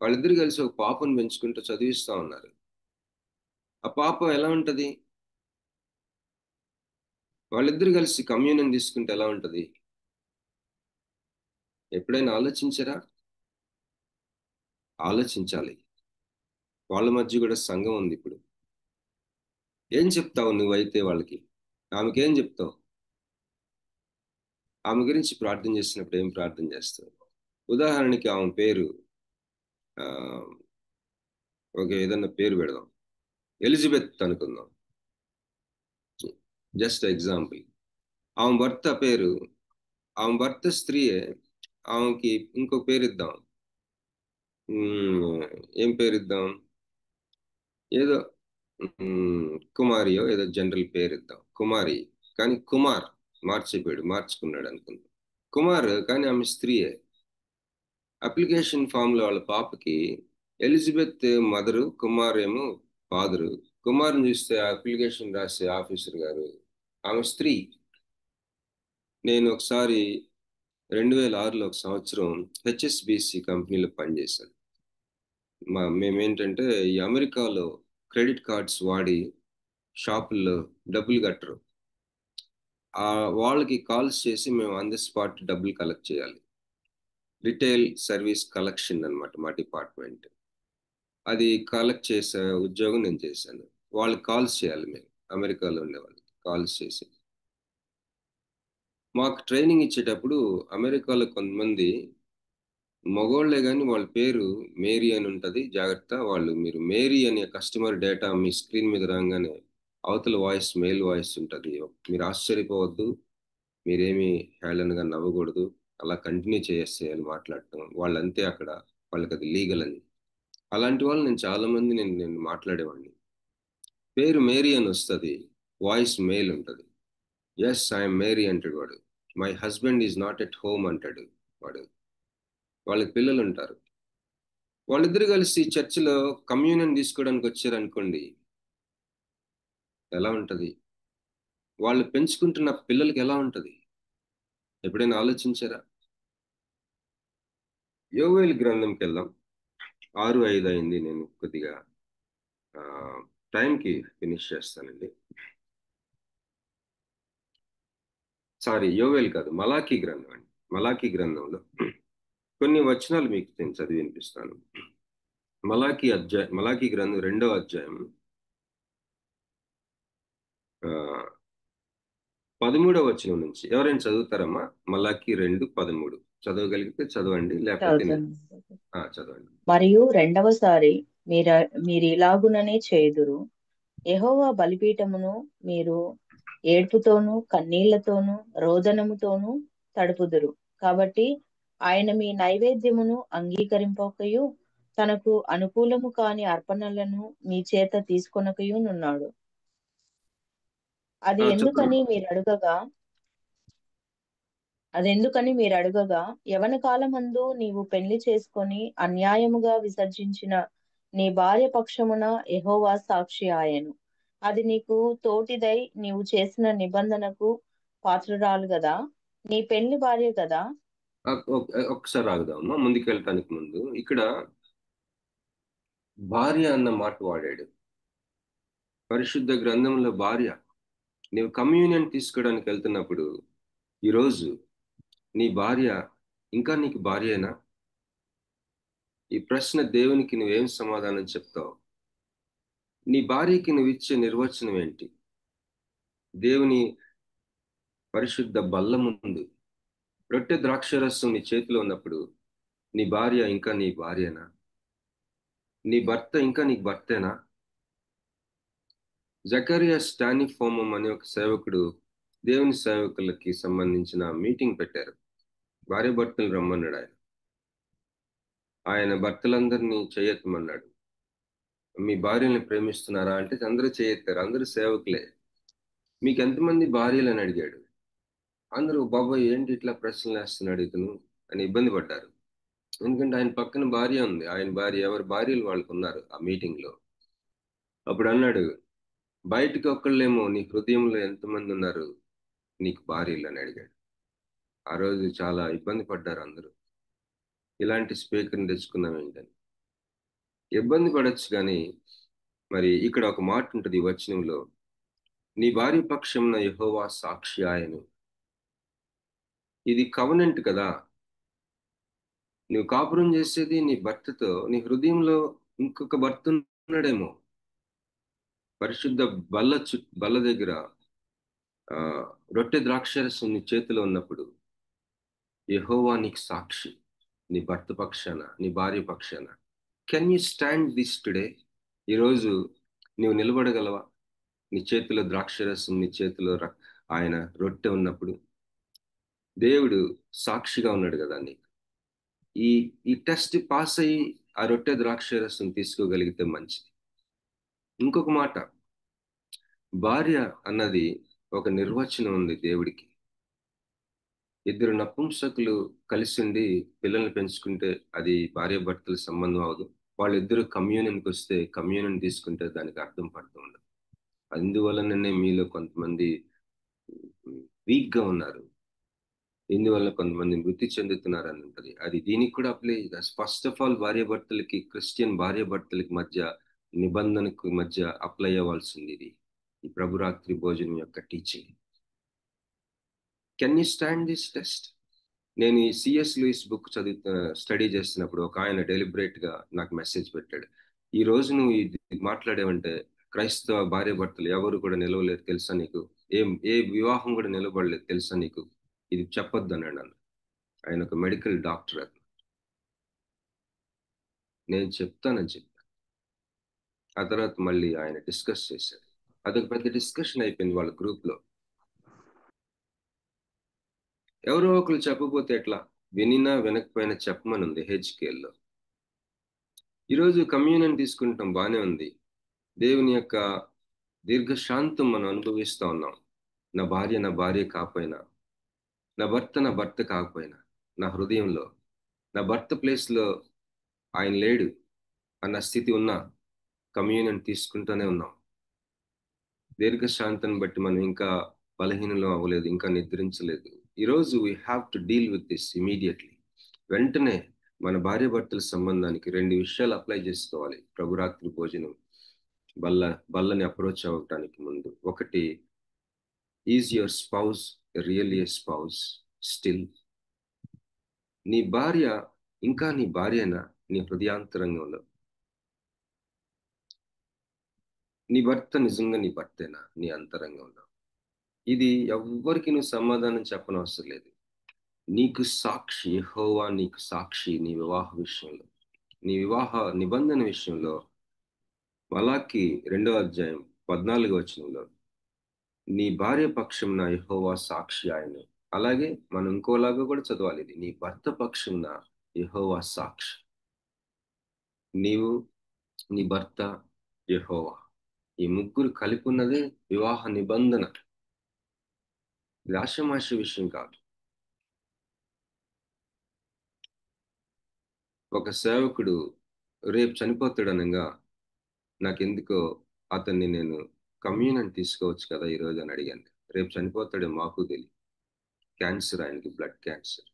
వాళ్ళిద్దరు కలిసి ఒక పాపను పెంచుకుంటూ చదివిస్తా ఉన్నారు. ఆ పాప ఎలా ఉంటది? వాళ్ళిద్దరు కలిసి కమ్యూనియన్ తీసుకుంటే ఎలా ఉంటది? ఎప్పుడైనా ఆలోచించరా? ఆలోచించాలి. వాళ్ళ మధ్య కూడా సంఘం ఉంది. ఇప్పుడు ఏం చెప్తావు నువ్వైతే వాళ్ళకి? ఆమెకేం చెప్తావు? ఆమె గురించి ప్రార్థన చేసినప్పుడు ఏం ప్రార్థన చేస్తావు? ఉదాహరణకి ఆమె పేరు, ఆ, ఏదన్నా పేరు పెడదాం, ఎలిజబెత్ అనుకుందాం, జస్ట్ ఎగ్జాంపుల్. ఆమె భర్త స్త్రీయే. ఆమెకి ఇంకో పేరు ఇద్దాం. ఏం పేరు ఇద్దాం? ఏదో కుమారియో ఏదో జనరల్ పేరు ఇద్దాం, కుమారి. కానీ కుమార్ మార్చుకున్నాడు అనుకుందాం. కుమార్ కానీ ఆమె స్త్రీయే. అప్లికేషన్ ఫామ్ లో వాళ్ళ పాపకి ఎలిజబెత్ మదరు, కుమార్ ఏమో ఫాదరు. కుమార్ని చూస్తే అప్లికేషన్ రాసే ఆఫీసర్ గారు ఆమె స్త్రీ. నేను ఒకసారి 2006లో ఒక సంవత్సరం హెచ్ఎస్బిసి కంపెనీలో పనిచేశాను. మేమేంటంటే ఈ అమెరికాలో క్రెడిట్ కార్డ్స్ వాడి షాపుల్లో డబ్బులు కట్టరు. వాళ్ళకి కాల్స్ చేసి మేము ఆన్ ది స్పాట్ డబ్బులు కలెక్ట్ చేయాలి. రిటైల్ సర్వీస్ కలెక్షన్ అన్నమాట మా డిపార్ట్మెంట్. అది కలెక్ట్ చేసే ఉద్యోగం నేను చేశాను. వాళ్ళకి కాల్స్ చేయాలి, మేము అమెరికాలో ఉండే వాళ్ళకి కాల్స్ చేసి. మాకు ట్రైనింగ్ ఇచ్చేటప్పుడు అమెరికాలో కొంతమంది మగోళ్లే కానీ వాళ్ళ పేరు మేరీ అని ఉంటుంది, జాగ్రత్త. మీరు మేరీ అనే కస్టమర్ డేటా మీ స్క్రీన్ మీద రాగానే అవతల వాయిస్ మెయిల్ వాయిస్ ఉంటుంది. మీరు ఆశ్చర్యపోవద్దు, మీరేమి హేళనగా నవ్వకూడదు, అలా కంటిన్యూ చేసేయాలి మాట్లాడటం. వాళ్ళంతే అక్కడ, వాళ్ళకి అది లీగల్ అని. అలాంటి వాళ్ళు నేను మాట్లాడేవాడిని. పేరు మేరీ అని వస్తుంది, వాయిస్ మెయిల్ ఉంటుంది. ఎస్ ఐఎమ్ మేరీ అంటాడు వాడు. My husband is not at home అంటాడు వాడు. వాళ్ళకి పిల్లలు ఉంటారు. వాళ్ళిద్దరు కలిసి చర్చిలో కమ్యూనియన్ తీసుకోవడానికి వచ్చారనుకోండి, ఎలా ఉంటది? వాళ్ళు పెంచుకుంటున్న పిల్లలకి ఎలా ఉంటది? ఎప్పుడైనా ఆలోచించారా? యోవేలు గ్రంథంకి వెళ్దాం. 6:5 అయింది. నేను కొద్దిగా టైంకి ఫినిష్ చేస్తానండి. సారీ, యోవేలు కాదు, మలాకీ గ్రంథం అండి. మలాకీ గ్రంథంలో కొన్ని వచనాలు మీకు నేను చదివి వినిపిస్తాను. మలాకీ గ్రంథం 2వ అధ్యాయం 13వ వచనం నుంచి. ఎవరైనా చదువుతారమ్మా? మలాకీ 2:13 చదవగలిగితే చదవండి, లేకపోతే చదవండి. మరియు రెండవసారి మీరిలాగుననే చేయుదురు. యెహోవా బలిపీఠమును మీరు ఏడ్పుతోనూ కన్నీళ్లతోనూ రోదనముతోనూ తడుపుదురు. కాబట్టి ఆయన మీ నైవేద్యమును అంగీకరింపకయు తనకు అనుకూలము కాని అర్పణలను మీ చేత తీసుకొనకయునున్నాడు. అది ఎందుకని మీరు అడుగగా యవన కాలమందు నీవు పెళ్లి చేసుకొని అన్యాయముగా విసర్జించిన నీ భార్య పక్షమున యెహోవా సాక్షి ఆయను. అది నీకు తోటిదై నీవు చేసిన నిబంధనకు పాత్రురాలు కదా, నీ పెళ్లి భార్య కదా. ఒకసారి ఆగుదామా, ముందుకెళ్ళటానికి ముందు ఇక్కడ భార్య అన్న మాట వాడాడు. పరిశుద్ధ గ్రంథంలో భార్య. నీవు కమ్యూనియన్ తీసుకోవడానికి వెళ్తున్నప్పుడు ఈరోజు నీ భార్య ఇంకా నీకు భార్యేనా? ఈ ప్రశ్న దేవునికి నువ్వేం సమాధానం చెప్తావు? నీ భార్యకి నువ్వు ఇచ్చే నిర్వచనం ఏంటి? దేవుని పరిశుద్ధ బల్ల ముందు రొట్టె ద్రాక్షరసం నీ చేతిలో ఉన్నప్పుడు నీ భార్య ఇంకా నీ భార్యేనా? నీ భర్త ఇంకా నీకు భర్తేనా? జకరియా స్టానిఫోమం అనే ఒక సేవకుడు దేవుని సేవకులకి సంబంధించిన మీటింగ్ పెట్టారు. భార్య భర్తలు రమ్మన్నాడు. ఆయన భర్తలందరినీ చేయెత్తమన్నాడు. మీ భార్యని ప్రేమిస్తున్నారా అంటే అందరూ చేయెత్తారు. అందరూ సేవకులే. మీకు ఎంతమంది భార్యలు అని అడిగాడు. అందరూ బాబాయ్ ఏంటి ఇట్లా ప్రశ్నలు వేస్తున్నాడు ఇతను అని ఇబ్బంది పడ్డారు. ఎందుకంటే ఆయన పక్కన భార్య ఉంది. ఆయన భార్య, ఎవరి భార్యలు వాళ్ళకు ఉన్నారు ఆ మీటింగ్ లో. అప్పుడు అన్నాడు, బయటికి ఒక్కళ్ళేమో నీ హృదయంలో ఎంతమంది ఉన్నారు నీకు భార్యలు అని అడిగాడు. ఆ రోజు చాలా ఇబ్బంది పడ్డారు అందరూ. ఇలాంటి స్పీకర్ని తెచ్చుకున్నాం ఏంటని. ఇబ్బంది పడచ్చు, కానీ మరి ఇక్కడ ఒక మాట ఉంటుంది ఈ వచనంలో, నీ భార్య పక్షంన యెహోవా సాక్షి ఆయను. ఇది కవనెంట్ కదా. నువ్వు కాపురం చేసేది నీ భర్తతో, నీ హృదయంలో ఇంకొక భర్త ఉన్నాడేమో. పరిశుద్ధ బల్ల దగ్గర రొట్టె ద్రాక్షరసం నీ చేతిలో ఉన్నప్పుడు యెహోవా నీకు సాక్షి, నీ భర్త పక్షాన, నీ భార్య పక్షాన. Can you stand this today? ఈరోజు నువ్వు నిలబడగలవా? నీ చేతిలో ద్రాక్షరసం, నీ చేతిలో ఆయన రొట్టె ఉన్నప్పుడు దేవుడు సాక్షిగా ఉన్నాడు కదా నీకు. ఈ టెస్ట్ పాస్ అయ్యి ఆ రొట్టె ద్రాక్షరసం తీసుకోగలిగితే మంచిది. ఇంకొక మాట, భార్య అన్నది ఒక నిర్వచనం ఉంది దేవుడికి. ఇద్దరు నపుంసకులు కలిసి ఉండి పిల్లల్ని పెంచుకుంటే అది భార్య భర్తల సంబంధం అవదు. వాళ్ళిద్దరూ కమ్యూనియన్కి వస్తే కమ్యూనియన్ తీసుకుంటే దానికి అర్థం పడుతూ ఉండదు. అందువలననే మీలో కొంతమంది వీక్గా ఉన్నారు, ఇందువల్ల కొంతమంది మృతి చెందుతున్నారు అని ఉంటుంది. అది దీనికి కూడా అప్లై. ఫస్ట్ ఆఫ్ ఆల్ భార్యాభర్తలకి, క్రిస్టియన్ భార్యాభర్తలకి మధ్య నిబంధనకు మధ్య అప్లై అవ్వాల్సింది ఇది, ఈ ప్రభురాత్రి భోజనం యొక్క teaching. Can you stand this test? నేను ఈ సిఎస్ లూయిస్ బుక్ స్టడీ చేస్తున్నప్పుడు ఒక ఆయన డెలిబరేట్ గా నాకు మెసేజ్ పెట్టాడు. ఈ రోజు నువ్వు ఇది మాట్లాడేవంటే క్రైస్తవ భార్యాభర్తలు ఎవరు కూడా నిలవలేరు తెలుసా నీకు? ఏ వివాహం కూడా నిలబడలేదు తెలుసా నీకు? ఇది చెప్పొద్దు అన్నాడు నన్ను. ఆయన ఒక మెడికల్ డాక్టర్. అది నేను చెప్తానని చెప్పాను. ఆ తర్వాత మళ్ళీ ఆయన డిస్కస్ చేశాడు. అదొక పెద్ద డిస్కషన్ అయిపోయింది వాళ్ళ గ్రూప్ లో. ఎవరో ఒకరు చెప్పకపోతే ఎట్లా? వినినా వినకపోయినా చెప్పమని ఉంది హెచ్కేల్లో. ఈరోజు కమ్యూనియన్ తీసుకుంటాం, బానే ఉంది. దేవుని యొక్క దీర్ఘశాంతం మనం అనుభవిస్తా ఉన్నాం. నా భార్య కాకపోయినా, నా భర్త కాకపోయినా, నా హృదయంలో నా భర్త ప్లేస్లో ఆయన లేడు అన్న స్థితి ఉన్నా కమ్యూనియన్ తీసుకుంటూనే ఉన్నాం. దీర్ఘశాంతాన్ని బట్టి మనం ఇంకా బలహీనలో అవ్వలేదు, ఇంకా నిద్రించలేదు. ఈరోజు we have to deal with this immediately. వెంటనే మన భార్యాభర్తల సంబంధానికి 2 విషయాలు అప్లై చేసుకోవాలి ప్రభురాత్రి భోజనం బల్లని అప్రోచ్ అవ్వటానికి ముందు. ఒకటి, is your spouse really a spouse still? నీ భార్య ఇంకా నీ భార్యనా నీ హృదయాంతరంగంలో? నీ భర్త నిజంగా నీ భర్తేనా నీ అంతరంగంలో? ఇది ఎవ్వరికి నువ్వు సమాధానం చెప్పనవసరం లేదు. నీకు సాక్షి యెహోవా, నీకు సాక్షి నీ వివాహ విషయంలో, నీ వివాహ నిబంధన విషయంలో. మలాకి 2వ అధ్యాయం 14వ వచనంలో నీ భార్య పక్షంన యెహోవా సాక్షి ఆయన. అలాగే మనం ఇంకోలాగా కూడా చదవాలి, ఇది నీ భర్త పక్షంన యెహోవా సాక్షి. నీవు, నీ భర్త, యెహోవా, ఈ ముగ్గురు కలిపి ఉన్నదే వివాహ నిబంధన. ఇది ఆషమాషి విషయం కాదు. ఒక సేవకుడు రేపు చనిపోతాడనగా నాకెందుకో అతన్ని నేను కమ్యూనియన్ తీసుకోవచ్చు కదా ఈరోజు అని అడిగాను. రేపు చనిపోతాడే మాకు తెలియదు. క్యాన్సర్, ఆయనకి బ్లడ్ క్యాన్సర్.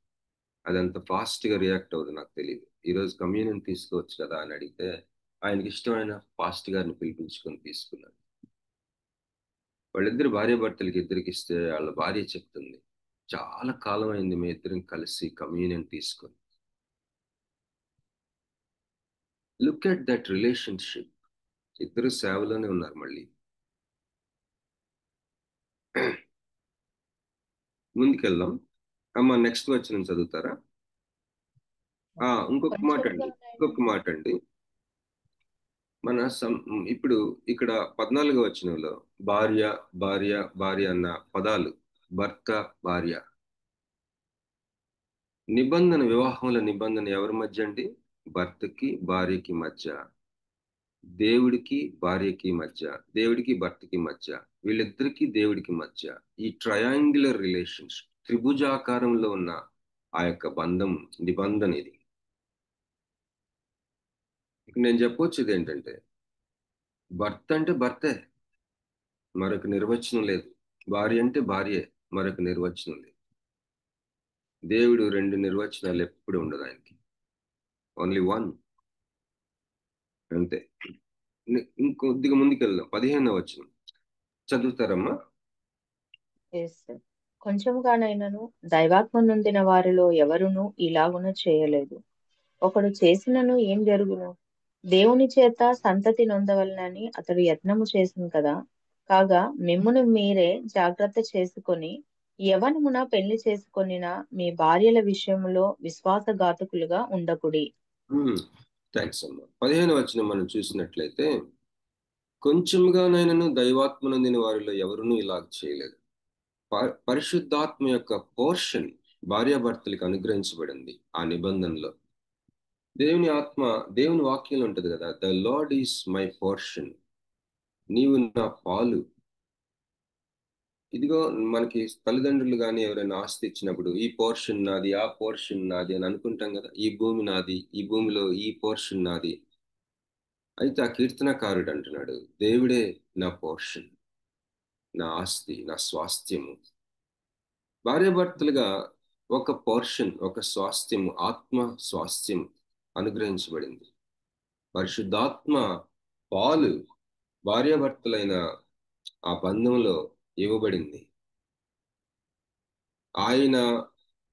అదంత ఫాస్ట్గా రియాక్ట్ అవుతుంది నాకు తెలియదు. ఈరోజు కమ్యూనియన్ తీసుకోవచ్చు కదా అని అడిగితే ఆయనకి ఇష్టమైన పాస్ట్ గారిని పిలిపించుకొని తీసుకున్నాడు. వాళ్ళిద్దరు భార్యాభర్తలకి ఇద్దరికి ఇస్తే వాళ్ళ భార్య చెప్తుంది, చాలా కాలం అయింది మీ ఇద్దరం కలిసి కమ్యూనియన్ తీసుకొని. Look at that relationship. ఇద్దరు సేవలోనే ఉన్నారు. మళ్ళీ ముందుకెళ్దాం. అమ్మ నెక్స్ట్ వచనం చదువుతారా? ఇంకొక మాట అండి. మన ఇప్పుడు ఇక్కడ 14వ వచనంలో భార్య భార్య భార్య అన్న పదాలు, భర్త భార్య నిబంధన, వివాహంలో నిబంధన ఎవరి మధ్య అండి? భర్తకి భార్యకి మధ్య, దేవుడికి భార్యకి మధ్య, దేవుడికి భర్తకి మధ్య, వీళ్ళిద్దరికీ దేవుడికి మధ్య ఈ ట్రయాంగులర్ రిలేషన్షిప్, త్రిభుజాకారంలో ఉన్న ఆ యొక్క బంధం, నిబంధన ఇది. నేను చెప్పొచ్చేది ఏంటంటే, భర్త అంటే భర్తే, మరొక నిర్వచనం లేదు. భార్య అంటే భార్యే, మరొక నిర్వచనం లేదు. దేవుడు రెండు నిర్వచనాలు ఎప్పుడు ఉండదు ఆయనకి, ఓన్లీ వన్, అంతే. ఇంకొద్దిగా ముందుకెళ్దాం. 15వ వచనం చదువుతారమ్మా? కొంచెముగానైనను దైవాత్మ నొందిన వారిలో ఎవరునూ ఇలాగున చేయలేదు. ఒకడు చేసినను ఏం జరుగును? దేవుని చేత సంతతి నొందవలనని అతడు యత్నము చేసింది కదా. కాగా మిమ్మును మీరే జాగ్రత్త చేసుకొని యవనమున పెళ్లి చేసుకొనిన మీ భార్యల విషయంలో విశ్వాసఘాతకులుగా ఉండకుడి. థ్యాంక్స్ అమ్మా. 15వ వచనం మనం చూసినట్లయితే, కొంచెంగానైనను దైవాత్మ నొందిన వారిలో ఎవరునూ ఇలా చేయలేదు. పరిశుద్ధాత్మ యొక్క పోర్షన్ భార్యాభర్తలకు అనుగ్రహించబడింది ఆ నిబంధనలో. దేవుని ఆత్మ, దేవుని వాక్యంలో ఉంటది కదా, the lord is my portion, నీవు నా పాలు. ఇదిగో మనకి తల్లిదండ్రులు కానీ ఎవరైనా ఆస్తి ఇచ్చినప్పుడు ఈ పోర్షన్ నాది, ఆ పోర్షన్ నాది అని అనుకుంటాం కదా. ఈ భూమి నాది, ఈ భూమిలో ఈ పోర్షన్ నాది. అయితే ఆ కీర్తనకారుడు అంటున్నాడు, దేవుడే నా పోర్షన్, నా ఆస్తి, నా స్వాస్థ్యము. భార్యాభర్తలుగా ఒక పోర్షన్, ఒక స్వాస్థ్యము, ఆత్మ స్వాస్థ్యం అనుగ్రహించబడింది. పరిశుద్ధాత్మ పాలు భార్యాభర్తలైన ఆ బంధంలో ఇవ్వబడింది. ఆయన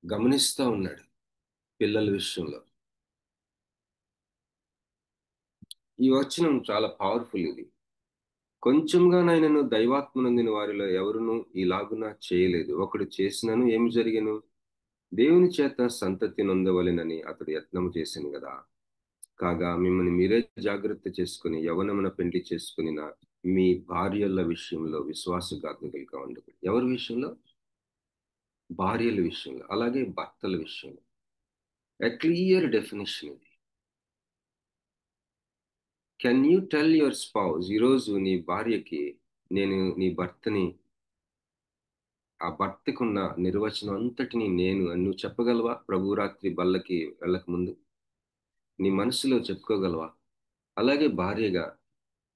గమనిస్తా ఉన్నాడు పిల్లల విషయంలో. ఈ వచనం చాలా పవర్ఫుల్. ఇది కొంచెంగానైనను దైవాత్మ నొందిన వారిలో ఎవరునూ ఇలాగున చేయలేదు. ఒకడు చేసినను ఏమి జరిగెను? దేవుని చేత సంతతి నొందవలెనని అతడు యత్నం చేశాను కదా. కాగా మిమ్మల్ని మీరే జాగ్రత్త చేసుకుని యవనమున పెండ్లి చేసుకుని మీ భార్యల విషయంలో విశ్వాసఘాతకులుగా ఉండదు. ఎవరి విషయంలో? భార్యల విషయంలో, అలాగే భర్తల విషయంలో. ఎ క్లియర్ డెఫినేషన్ ఇది. Can you tell your spouse, ఈరోజు నీ భార్యకి, నేను నీ భర్తని, ఆ భర్తకున్న నిర్వచనం అంతటిని నేను అని నువ్వు చెప్పగలవా? ప్రభురాత్రి బల్లకి వెళ్ళక ముందు నీ మనసులో చెప్పుకోగలవా? అలాగే భార్యగా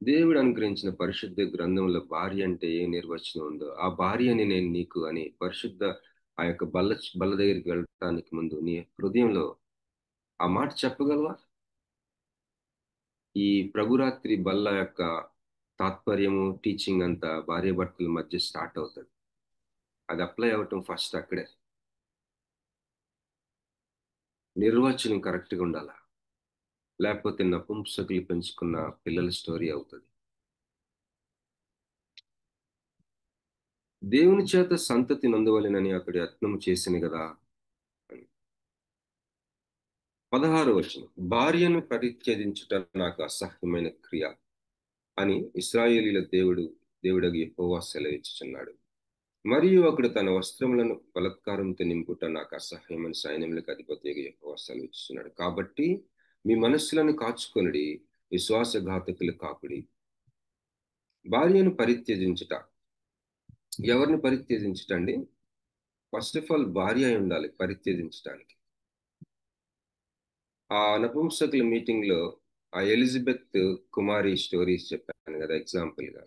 దేవుడు అనుగ్రహించిన పరిశుద్ధ గ్రంథంలో భార్య అంటే ఏ నిర్వచనం ఉందో, ఆ భార్యని నేను నీకు అని పరిశుద్ధ ఆ యొక్క బల్ల దగ్గరికి వెళ్ళటానికి ముందు నీ హృదయంలో ఆ మాట చెప్పగలవా? ఈ ప్రభురాత్రి బల్ల యొక్క తాత్పర్యము, టీచింగ్ అంతా భార్యాభర్తల మధ్య స్టార్ట్ అవుతుంది. అది అప్లై అవటం ఫస్ట్ అక్కడే. నిర్వచనం కరెక్ట్గా ఉండాలా, లేకపోతే నపుంసకులు పెంచుకున్న పిల్లల స్టోరీ అవుతుంది. దేవుని చేత సంతతి నొందవలెనని అతడు యత్నము చేసిన కదా. 16వ వచనం, భార్యను పరిత్యజించుట నాకు అసహ్యమైన క్రియ అని ఇశ్రాయేలీల దేవుడగు యెహోవా సెలవిచ్చుచున్నాడు. మరియు ఒకడు తన వస్త్రములను బలత్కారంతో నింపుట నాకు అసహ్యమని సైన్యములకు అధిపతిగా యెహోవా సెలవిచ్చుచున్నాడు. కాబట్టి మీ మనస్సులను కాచుకొనుడి, విశ్వాసఘాతకులు కాకుడి. భార్యను పరిత్యజించుట, ఎవరిని పరిత్యజించటండి? ఫస్ట్ ఆఫ్ ఆల్ భార్య అయి ఉండాలి పరిత్యజించడానికి. ఆ నపుంసకుల మీటింగ్ లో ఆ ఎలిజబెత్ కుమారి స్టోరీస్ చెప్పాను కదా ఎగ్జాంపుల్ గా.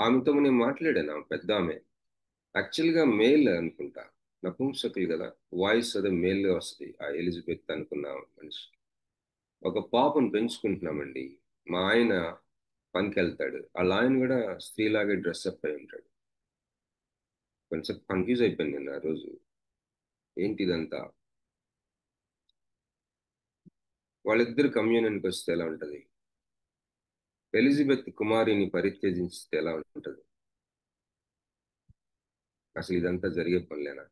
ఆమెతో నేను మాట్లాడాను. ఆమె పెద్ద ఆమె, యాక్చువల్గా మేల్ అనుకుంటా, నపుంసకులు కదా, వాయిస్ అదే మేల్ వస్తుంది. ఆ ఎలిజబెత్ అనుకున్న మనిషి. ఒక పాపను పెంచుకుంటున్నామండి. మా ఆయన పనికి వెళ్తాడు, వాళ్ళ ఆయన కూడా స్త్రీలాగే డ్రెస్అప్ అయి ఉంటాడు. కొంచెం కన్ఫ్యూజ్ అయిపోయింది నేను ఆ రోజు, ఏంటి ఇదంతా. వాళ్ళిద్దరు కమ్యూనియన్కి వస్తే ఎలా ఉంటది? ఎలిజబెత్ కుమారిని పరిత్యజిస్తే ఎలా ఉంటది? అసలు ఇదంతా జరిగే పనిలేనా?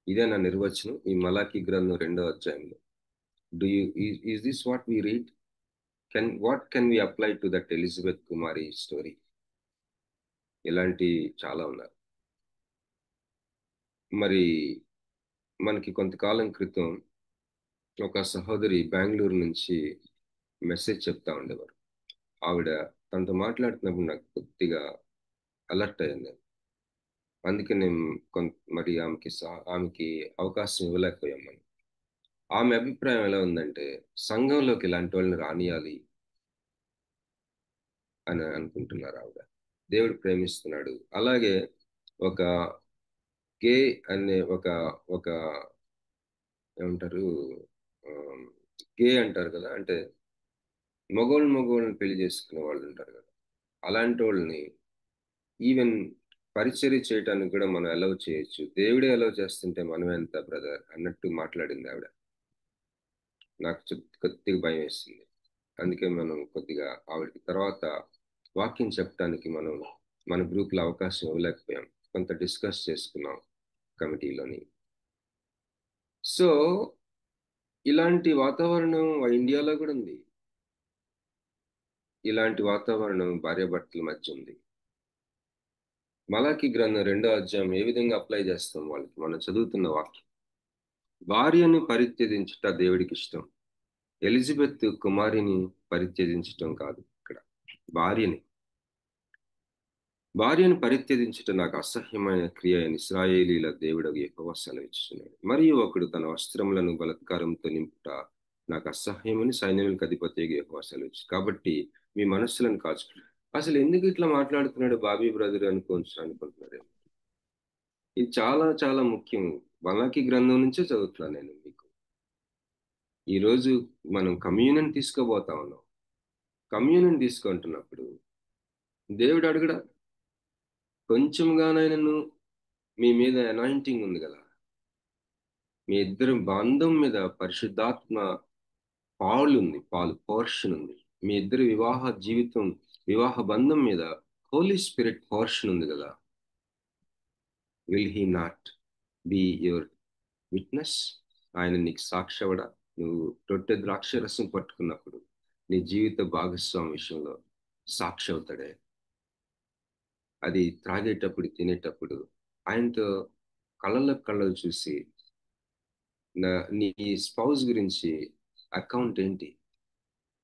ఇదే నా నిర్వచనం ఈ మలాకి గ్రంథం 2వ అధ్యాయంలో. Do you is this what we read? What can we apply to that Elizabeth Kumari story? ఇలాంటి చాలా ఉన్నారు. మరి మనకి కొంతకాలం క్రితం ఒక సహోదరి బెంగళూరు నుంచి మెసేజ్ చెప్తా ఉండేవారు. ఆవిడ తనతో మాట్లాడుతున్నప్పుడు నాకు కొద్దిగా అలర్ట్ అయ్యింది. అందుకే నేను మరి ఆమెకి అవకాశం ఇవ్వలేకపోయాం మనం. ఆమె అభిప్రాయం ఎలా ఉందంటే, సంఘంలోకి ఇలాంటి వాళ్ళని రానియాలి అని అనుకుంటున్నారు ఆవిడ. దేవుడు ప్రేమిస్తున్నాడు. అలాగే ఒక గే అనే ఒక ఒక ఏమంటారు, గే అంటారు కదా, అంటే మగోళ్ళని పెళ్లి చేసుకునే వాళ్ళు ఉంటారు కదా, అలాంటి వాళ్ళని ఈవెన్ పరిచర్య చేయటానికి కూడా మనం అలౌ చేయొచ్చు. దేవుడే అలౌ చేస్తుంటే మనం ఎంత బ్రదర్ అన్నట్టు మాట్లాడింది ఆవిడ. నాకు కొద్దిగా భయం వేస్తుంది. అందుకే మనం కొద్దిగా ఆవిడకి తర్వాత వాక్యం చెప్పడానికి మనం మన గ్రూప్లో అవకాశం ఇవ్వలేకపోయాం. కొంత డిస్కస్ చేసుకున్నాం కమిటీలోని. సో ఇలాంటి వాతావరణం ఇండియాలో కూడా ఉంది. ఇలాంటి వాతావరణం భార్యాభర్తల మధ్య ఉంది. మలాకి గ్రంథం 2వ అధ్యాయం ఏ విధంగా అప్లై చేస్తాం వాళ్ళకి? మనం చదువుతున్న వాక్యం, భార్యను పరిత్యజించుట దేవుడికి ఇష్టం. ఎలిజబెత్ కుమారిని పరిత్యజించటం కాదు. ఇక్కడ భార్యను పరిత్యజించుట నాకు అసహ్యమైన క్రియ అని ఇశ్రాయేలీల దేవుడు యెహోవా సెలవిస్తున్నాడు. మరియు ఒకడు తన వస్త్రములను బలాత్కారంతో నింపుట నాకు అసహ్యమని సైన్యములకు అధిపతి యెహోవా సెలవిచ్చు. కాబట్టి మీ మనస్సులను కాచుకున్నాడు. అసలు ఎందుకు ఇట్లా మాట్లాడుతున్నాడు బాబీ బ్రదర్ అనుకుంటున్నారు. ఇది చాలా చాలా ముఖ్యం. మలాకి గ్రంథం నుంచే చదువుతున్నాను నేను మీకు. ఈరోజు మనం కమ్యూనియన్ తీసుకోబోతా ఉన్నాం. కమ్యూనియన్ తీసుకుంటున్నప్పుడు దేవుడు అడుగుడా, కొంచెంగానైనా మీ మీద అనాయింటింగ్ ఉంది కదా, మీ ఇద్దరు బంధం మీద పరిశుద్ధాత్మ పోర్షన్ ఉంది, మీ ఇద్దరు వివాహ బంధం మీద హోలీ స్పిరిట్ పోర్షన్ ఉంది కదా, will he not be your witness? ఆయన నీకు సాక్షవడా? నువ్వు రొట్టె ద్రాక్ష రసం పట్టుకున్నప్పుడు నీ జీవిత భాగస్వామి విషయంలో సాక్షి అవుతాడే. అది త్రాగేటప్పుడు తినేటప్పుడు ఆయనతో కళ్ళలు చూసి నీ స్పౌజ్ గురించి అకౌంట్ ఏంటి?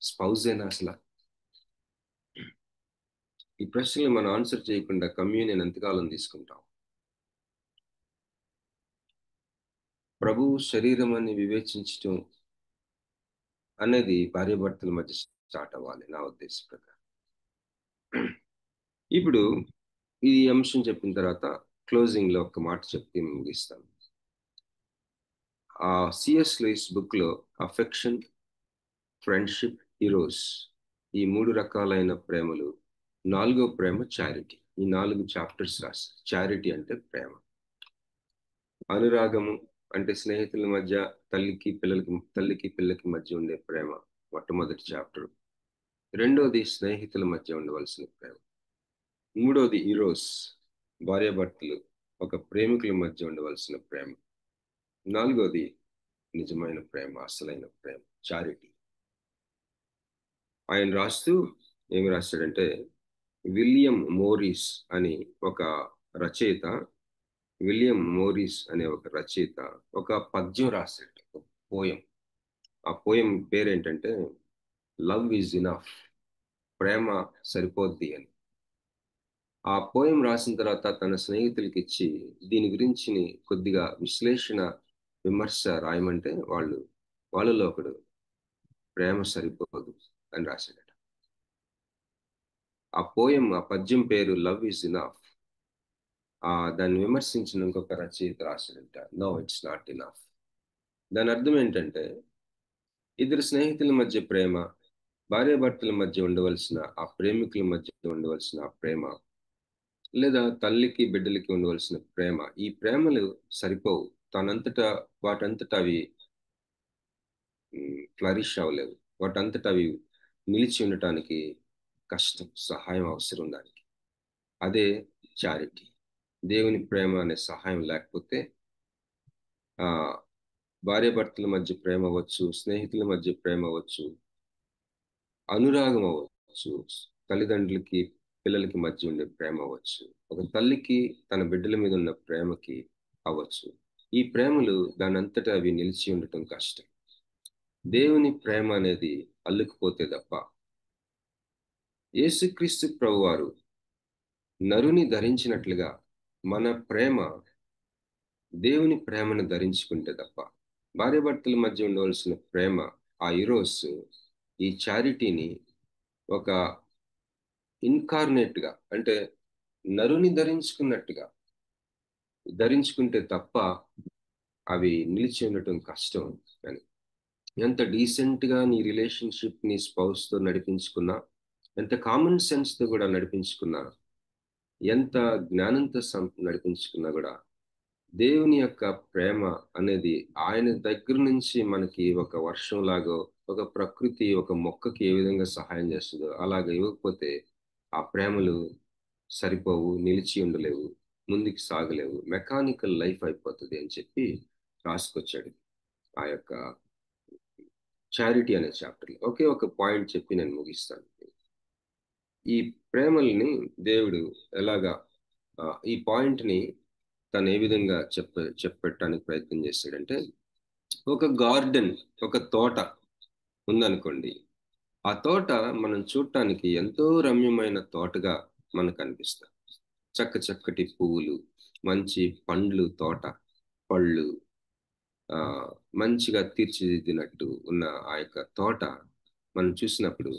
స్పౌజ్ అయినా అసలు? ఈ ప్రశ్నలు మనం ఆన్సర్ చేయకుండా కమ్యూనియన్ ఎంతకాలం తీసుకుంటాం? ప్రభు శరీరం అని వివేచించటం అనేది భార్యాభర్తల మధ్య స్టార్ట్ అవ్వాలి నా ఉద్దేశ ప్రకారం. ఇప్పుడు ఈ అంశం చెప్పిన తర్వాత క్లోజింగ్ లో ఒక మాట చెప్పి ముగిస్తాను. ఆ సిఎస్ లూయిస్ బుక్ లో అఫెక్షన్, ఫ్రెండ్షిప్, హీరోస్, ఈ 3 రకాలైన ప్రేమలు. 4వ ప్రేమ చారిటీ. ఈ 4 చాప్టర్స్ రాశారు. చారిటీ అంటే ప్రేమ. అనురాగము అంటే స్నేహితుల మధ్య, తల్లికి పిల్లకి మధ్య ఉండే ప్రేమ, మొట్టమొదటి చాప్టర్. 2వది స్నేహితుల మధ్య ఉండవలసిన ప్రేమ. 3వది ఈరోస్, భార్యాభర్తలు ఒక ప్రేమికుల మధ్య ఉండవలసిన ప్రేమ. 4వది నిజమైన ప్రేమ, అసలైన ప్రేమ, చారిటీ. ఆయన రాస్తూ ఏమి రాశాడంటే, విలియం మోరిస్ అనే ఒక రచయిత ఒక పద్యం రాశాడు, ఒక పోయం. ఆ పోయం పేరేంటంటే లవ్ ఈజ్ ఇనఫ్, ప్రేమ సరిపోద్ది అని. ఆ పోయం రాసిన తర్వాత తన స్నేహితులకి ఇచ్చి దీని గురించి కొద్దిగా విమర్శ రాయమంటే వాళ్ళలో ఒకడు ప్రేమ సరిపోదు అని రాశాడట. ఆ పోయం, ఆ పద్యం పేరు లవ్ ఇస్ ఇనఫ్. దాన్ని విమర్శించిన ఇంకొక రచయిత రాశాడంట, నో ఇట్స్ నాట్ ఇనఫ్. దాని అర్థం ఏంటంటే, ఇద్దరు స్నేహితుల మధ్య ప్రేమ, భార్యాభర్తల మధ్య ఉండవలసిన ఆ ప్రేమికుల మధ్య ఉండవలసిన ఆ ప్రేమ, లేదా తల్లికి బిడ్డలకి ఉండవలసిన ప్రేమ, ఈ ప్రేమలు సరిపోవు. వాటంతటా అవి ఫ్లరిష్ అవ్వలేవు. వాటంతటా అవి నిలిచి ఉండటానికి కష్టం, సహాయం అవసరం దానికి. అదే చారిటీ. దేవుని ప్రేమ అనే సహాయం లేకపోతే ఆ భార్యాభర్తల మధ్య ప్రేమ అవ్వచ్చు, స్నేహితుల మధ్య ప్రేమ అవ్వచ్చు, అనురాగం అవ్వచ్చు, తల్లిదండ్రులకి పిల్లలకి మధ్య ఉండే ప్రేమ అవ్వచ్చు, ఒక తల్లికి తన బిడ్డల మీద ఉన్న ప్రేమకి అవ్వచ్చు. ఈ ప్రేమలు దానంతటా అవి నిలిచి ఉండటం కష్టం. దేవుని ప్రేమ అనేది అల్లుకుపోతే తప్ప. యేసుక్రీస్తు ప్రభువారు నరుని ధరించినట్లుగా మన ప్రేమ దేవుని ప్రేమను ధరించుకుంటే తప్ప, భార్యాభర్తల మధ్య ఉండవలసిన ప్రేమ, ఆ ఈరోస్, ఈ చారిటీని ఒక ఇన్కార్నేట్ గా, అంటే నరుని ధరించుకుంటే తప్ప అవి నిలిచి ఉండటం కష్టం అని. ఎంత డీసెంట్ గా నీ రిలేషన్షిప్ నీ స్పౌస్ తో నడిపించుకున్నా, ఎంత కామన్ సెన్స్ తో కూడా నడిపించుకున్నా, ఎంత జ్ఞానంతో నడిపించుకున్నా కూడా, దేవుని యొక్క ప్రేమ అనేది ఆయన దగ్గర నుంచి మనకి ఒక వర్షం లాగో, ఒక ప్రకృతి ఒక మొక్కకి ఏ విధంగా సహాయం చేస్తుందో అలాగ ఇవ్వకపోతే ఆ ప్రేమలు సరిపోవు, నిలిచి ఉండలేవు, ముందుకు సాగలేవు, మెకానికల్ లైఫ్ అయిపోతుంది అని చెప్పి రాసుకొచ్చాడు ఆ యొక్క చారిటీ అనే చాప్టర్లో. ఒకే ఒక పాయింట్ చెప్పి నేను ముగిస్తాను. ఈ ప్రేమల్ని దేవుడు ఎలాగా ఈ పాయింట్ ని తను ఏ విధంగా చెప్పడానికి ప్రయత్నం చేశాడంటే, ఒక గార్డెన్, ఒక తోట ఉందనుకోండి. ఆ తోట మనం చూడటానికి ఎంతో రమ్యమైన తోటగా మనకు అనిపిస్తుంది. చక్కటి పువ్వులు, మంచి పండ్లు, తోట పళ్ళు మంచిగా తీర్చిదిద్దినట్టు ఉన్న ఆ యొక్క తోట మనం చూసినప్పుడు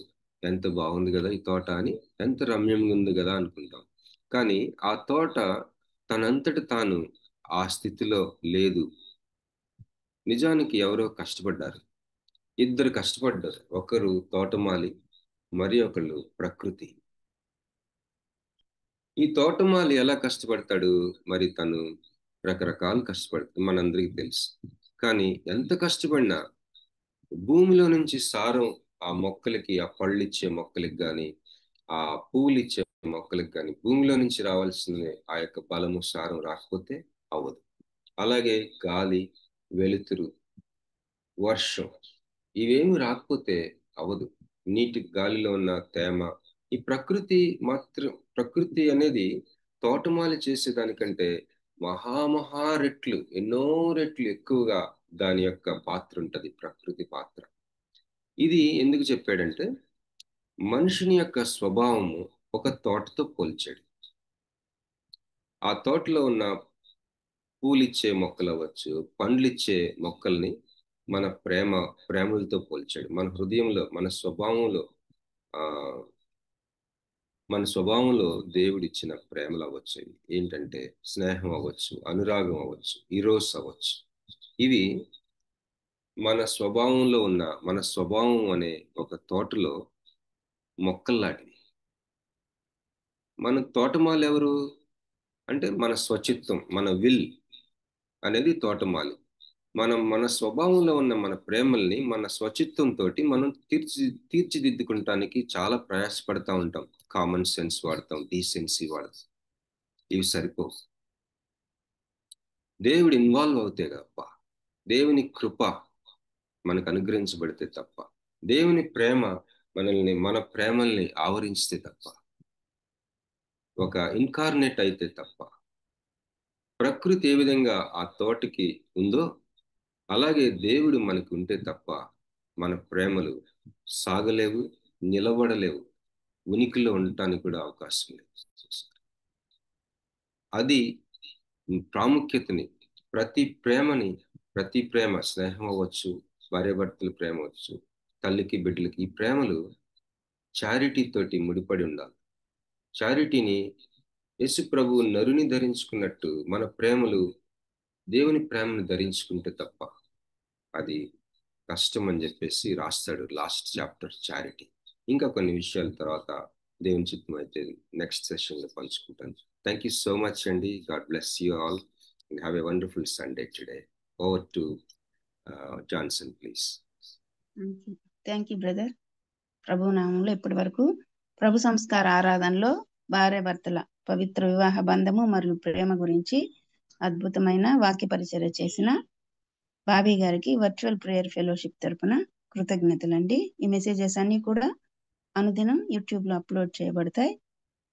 ఎంత బాగుంది కదా ఈ తోట అని, ఎంత రమ్యంగా ఉంది కదా అనుకుంటాం. కానీ ఆ తోట తనంతట తాను ఆ స్థితిలో లేదు. నిజానికి ఎవరో కష్టపడ్డారు, ఇద్దరు కష్టపడ్డారు. ఒకరు తోటమాలి, మరి ఒకళ్ళు ప్రకృతి. ఈ తోటమాలి ఎలా కష్టపడతాడు? మరి తను రకరకాలు కష్టపడతాడు, మనందరికీ తెలుసు. కానీ ఎంత కష్టపడినా భూమిలో నుంచి సారం ఆ మొక్కలకి, ఆ పళ్ళు ఇచ్చే మొక్కలకి కానీ, ఆ పువ్వులు ఇచ్చే మొక్కలకి కానీ భూమిలో నుంచి రావాల్సిన ఆ యొక్క బలము, సారం రాకపోతే అవ్వదు. అలాగే గాలి, వెలుతురు, వర్షం ఇవేమి రాకపోతే అవ్వదు. నీటి గాలిలో ఉన్న తేమ, ఈ ప్రకృతి అనేది తోటమాలి చేసేదానికంటే మహా రెట్లు, ఎన్నో రెట్లు ఎక్కువగా దాని యొక్క పాత్ర ఉంటది, ప్రకృతి పాత్ర. ఇది ఎందుకు చెప్పాడంటే, మనుషుని యొక్క స్వభావము ఒక తోటతో పోల్చాడు. ఆ తోటలో ఉన్న పూలిచ్చే మొక్కలు అవ్వచ్చు, పండ్లిచ్చే మొక్కల్ని మన ప్రేమలతో పోల్చాడు. మన హృదయంలో, ఆ మన స్వభావంలో దేవుడిచ్చిన ప్రేమలు అవ్వచ్చు. ఏంటంటే స్నేహం అవ్వచ్చు, అనురాగం అవ్వచ్చు, ఈరోస్ అవ్వచ్చు. ఇవి మన స్వభావం అనే ఒక తోటలో మొక్కల్లాంటివి. మన తోటమాలి ఎవరు అంటే మన స్వచిత్తం, మన విల్ అనేది తోటమాలి. మన స్వభావంలో ఉన్న మన ప్రేమల్ని మన స్వచిత్వంతో మనం తీర్చిదిద్దుకుంటానికి చాలా ప్రయాసపడతా ఉంటాం. కామన్ సెన్స్ వాడతాం, డీసెన్సీ వాడతాం. ఇవి సరిపోవు. దేవుడు ఇన్వాల్వ్ అవుతే తప్ప, దేవుని కృప మనకు అనుగ్రహించబడితే తప్ప, దేవుని ప్రేమ మన ప్రేమల్ని ఆవరించితే తప్ప, ఒక ఇన్కార్నేట్ అయితే తప్ప, ప్రకృతి ఏ విధంగా ఆ తోటకి ఉందో అలాగే దేవుడు మనకు ఉంటే తప్ప మన ప్రేమలు సాగలేవు, నిలబడలేవు, ఉనికిలో ఉండటానికి కూడా అవకాశం లేదు. అది ప్రాముఖ్యతని, ప్రతి ప్రేమ, స్నేహం అవ్వచ్చు, భార్యాభర్తల ప్రేమ అవ్వచ్చు, తల్లికి బిడ్డలకి, ఈ ప్రేమలు చారిటీ తోటి ముడిపడి ఉండాలి. చారిటీని యేసు ప్రభువు నరుని ధరించుకున్నట్టు మన ప్రేమలు దేవుని ప్రేమను ధరించుకుంటే తప్ప అది కష్టం అని చెప్పేసి రాస్తాడు లాస్ట్ చాప్టర్ చారిటీ. ఇంకా కొన్ని విషయాల తర్వాత దేవుని చిత్తం అయితే నెక్స్ట్ సెషన్ లో పంచుకుంటాను. థ్యాంక్ యూ సో మచ్ అండి. God bless you all and have a wonderful Sunday today. Over to Johnson please. Thank you brother. ప్రభు నామంలో ఇప్పటి వరకు ప్రభు సంస్కార ఆరాధనలో భార్య భర్తల పవిత్ర వివాహ బంధము మరియు ప్రేమ గురించి అద్భుతమైన వాక్య పరిచర్య చేసిన బాబీ గారికి వర్చువల్ ప్రేయర్ ఫెలోషిప్ తరపున కృతజ్ఞతలండి. ఈ మెసేజెస్ అన్ని కూడా అనుదినం యూట్యూబ్ లో అప్లోడ్ చేయబడతాయి.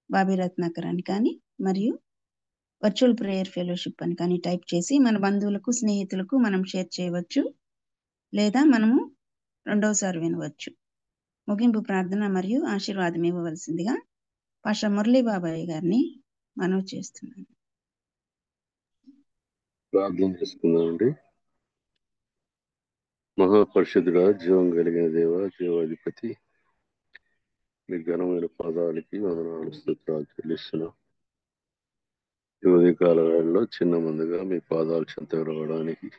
బాబీ రత్నాకర్ అని కానీ మరియు వర్చువల్ ప్రేయర్ ఫెలోషిప్ అని కానీ టైప్ చేసి మన బంధువులకు స్నేహితులకు మనం షేర్ చేయవచ్చు, లేదా మనము రెండవసారి వినవచ్చు. ముగింపు ప్రార్థన మరియు ఆశీర్వాదం ఇవ్వవలసిందిగా పాస్టర్ మురళీ బాబాయ్ గారిని మనవి చేస్తున్నాను. ప్రార్థన చేసుకుందామండి. మహాపరిషుద్ధుడా, జీవం కలిగిన దేవ, జీవాధిపతి, మీ ఘనమైన పాదాలకి వందనాలు స్తోత్రాలు చెల్లిస్తున్నాం. ఈ ఉదయకాల వేళలో చిన్న మందుగా మీ పాదాలు చెంతకు రావడానికి,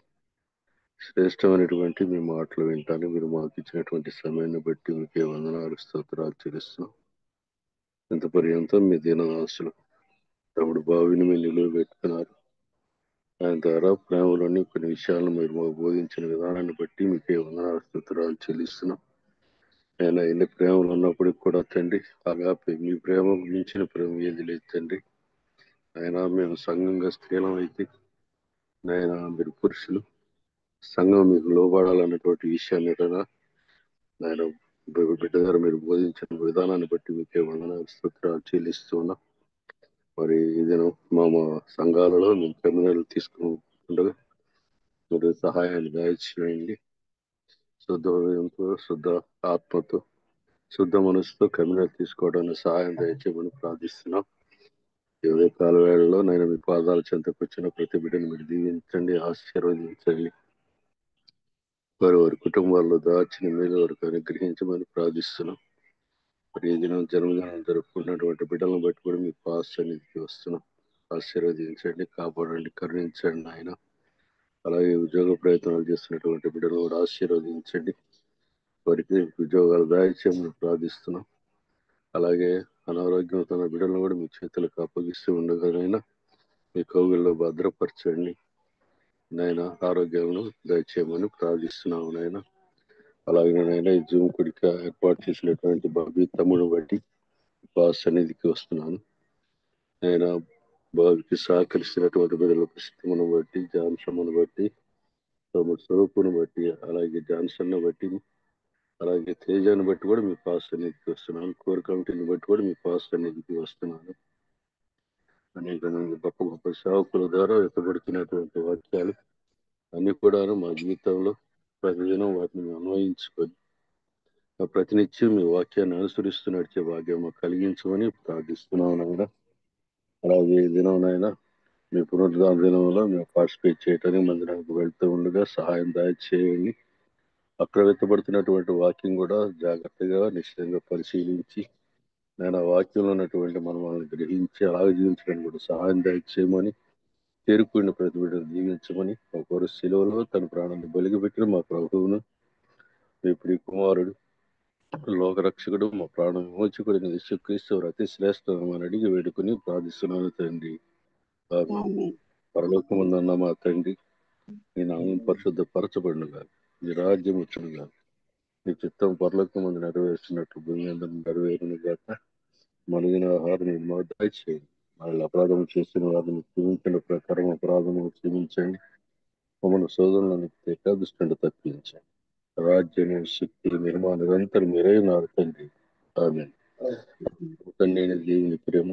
శ్రేష్టమైనటువంటి మీ మాటలు వింటానికి మీరు మాకు ఇచ్చినటువంటి సమయాన్ని బట్టి మీకే వందనాలు స్తోత్రాలు చెల్లిస్తున్నాం. ఇంత పర్యంతం మీ దీనదాసులు తమ్ముడు బావిని మీరు నిలువ పెట్టుకున్నారు. ఆయన ద్వారా ప్రేమలోని కొన్ని విషయాలను మీరు మాకు బోధించిన విధానాన్ని బట్టి మీకే వందనాలు స్తోత్రాలు చెల్లిస్తున్నాం. ఆయన ఎన్ని ప్రేమలు ఉన్నప్పటికి కూడా తండ్రి, అలాగే మీ ప్రేమ మించిన ప్రేమ ఏది లేదు తండ్రి. ఆయన మేము సంఘంగా స్త్రీలం అయితే, ఆయన మీరు పురుషులు సంఘం మీకు లోబడాలన్నటువంటి విషయాన్ని ఆయన బిడ్డ గారు మీరు బోధించిన విధానాన్ని బట్టి మీకే వందనాలు స్తోత్రాలు చెల్లిస్తున్నాం. మరి ఇది మా సంఘాలలో మేము సెమినార్లు తీసుకుంటుండగా మీరు సహాయాన్ని దయచేయండి. శుద్ధ హృదయంతో, శుద్ధ ఆత్మతో, శుద్ధ మనసుతో కమ్యూనల్ తీసుకోవడానికి సహాయం దయచేయమని ప్రార్థిస్తున్నాం. ఇరవై కాల వేళలో నేను మీ పాదాల చెంతకు వచ్చిన ప్రతి బిడ్డను మీరు దీవించండి, ఆశీర్వదించండి. వారి కుటుంబాల్లో దాచిన మేలు వరకు అనుగ్రహించమని ప్రార్థిస్తున్నాం. మరి ఈ దినం జన్మదినం జరుపుకున్నటువంటి బిడ్డలను బట్టి కూడా మీ పాస్ సన్నిధికి వస్తున్నాం. ఆశీర్వదించండి, కాపాడండి, కరుణించండి ఆయన. అలాగే ఉద్యోగ ప్రయత్నాలు చేస్తున్నటువంటి బిడ్డలను కూడా ఆశీర్వదించండి. వారికి ఉద్యోగాలు దయచేయమని ప్రార్థిస్తున్నాం. అలాగే అనారోగ్యంతో ఉన్న బిడ్డలను కూడా మీ చేతులకు అప్పగిస్తూ ఉండగానైనా మీ కౌగిల్లో భద్రపరచండి నాయన. ఆరోగ్యమును దయచేయమని ప్రార్థిస్తున్నాము నాయన. అలాగే నాయన ఈ జూమ్ కుడిక ఏర్పాటు చేసినటువంటి బాబీ తమ్ముడు బట్టి సన్నిధికి వస్తున్నాను. ఆయన బాబుకి సహకరిస్తున్నటువంటి బిడ్డల పుస్తకమును బట్టి, జాన్సన్ను బట్టి, తమ్ముడు స్వరూపును బట్టి, అలాగే జాన్సన్ బట్టి, అలాగే తేజాన్ని బట్టి కూడా మీ పాస్ సన్నిధికి వస్తున్నాను. కోర్ కమిటీని బట్టి కూడా మీ పాస్ సన్నిధికి వస్తున్నాను. అనేక మంది గొప్ప గొప్ప సేవకుల ద్వారా ఎత్తబడుతున్నటువంటి వాక్యాలు అన్ని కూడా మా జీవితంలో ప్రతిదినం వాటిని అన్వయించుకొని ప్రతినిత్యం మీ వాక్యాన్ని అనుసరిస్తూ నడిచే భాగ్యం కలిగించమని ప్రార్థిస్తున్నాం నాయన. అలాగే దినంనైనా మీ పునరుద్ధరణ దినంలో మేము పార్టిసిపేట్ చేయడానికి మందిరానికి వెళ్తూ ఉండగా సహాయం దయచేయండి. అక్కడ వెత్తబడుతున్నటువంటి వాక్యం కూడా జాగ్రత్తగా నిశ్చయంగా పరిశీలించి నేను వాక్యంలో ఉన్నటువంటి మనల్ని గ్రహించి అలాగే జీవించడానికి కూడా సహాయం దయచేయమని, చేరుకున్న ప్రతి బిడ్డను జీవించమని, ఒకరు శిలువలో తన ప్రాణాన్ని బలిగిపెట్టిన మా ప్రభువును, మీ ప్రియ కుమారుడు, లోకరక్షకుడు, మా ప్రాణం విమోచకుడు యేసుక్రీస్తు అతి శ్రేష్టమని అడిగి వేడుకుని ప్రార్థిస్తున్నాను తండ్రి. పరలోకమందున్న మా తండ్రి, నీ నామం పరిశుద్ధ పరచబడునుగా, నీ రాజ్యం వచ్చునుగా, నీ చిత్తం పరలోకమందు నెరవేర్చినట్లు భూమి అందరూ నెరవేరును గాక. మనగిన ఆహారం మాకు దయచేయండి. వాళ్ళ అపరాధం చేసిన వారిని క్షమించిన ప్రకారం అపరాధము క్షమించండి. మమ్మల్ని శోధనలను దుష్టుని తప్పించండి. రాజ్యం, శక్తి, నిర్మాణ నిరంతరం మీరే ఉన్నారు తండ్రి. ఆమేన్. తండ్రి దేవుని ప్రేమ,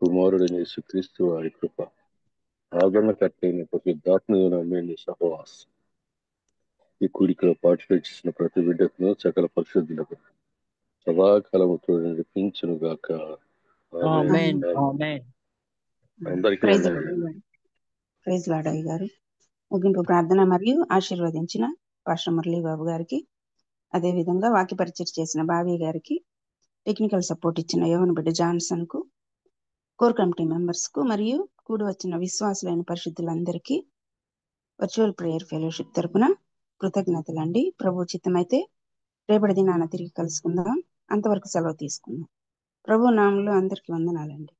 కుమారుడైన యేసుక్రీస్తు వారి కృప, ఆదరణ కట్టైన పరిశుద్ధాత్మ సహవాసం ఈ కూడికలో పార్టిసిపేట్ చేసిన ప్రతి బిడ్డకును సకల పరిశుద్ధులకు సదాకాలము నడిపించును గాక. ఆమేన్. ఆమేన్. అందరికీ ప్రైజ్ లార్డ్ గారు. ముగింపు ప్రార్థన మరియు ఆశీర్వదించిన పాస్టర్ మురళీ బాబు గారికి, అదే విధంగా వాక్య పరిచయం చేసిన బాబీ గారికి, టెక్నికల్ సపోర్ట్ ఇచ్చిన యోహన్ బిడ్డ జాన్సన్ కు, కోర్ కమిటీ మెంబర్స్ కు మరియు కూడి వచ్చిన విశ్వాసులైన పరిశుద్ధులందరికీ వర్చువల్ ప్రేయర్ ఫెలోషిప్ తరపున కృతజ్ఞతలండి. ప్రభు చిత్తమైతే రేపటి దినాన తిరిగి కలుసుకుందాం. అంతవరకు సెలవు తీసుకుందాం. ప్రభు నామంలో అందరికీ వందనాలండి.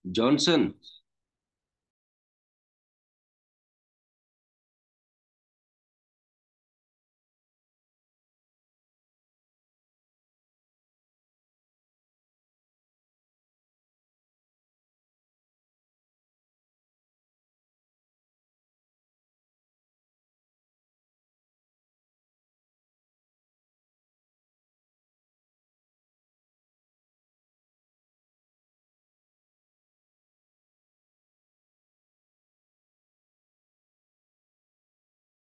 జాన్సన్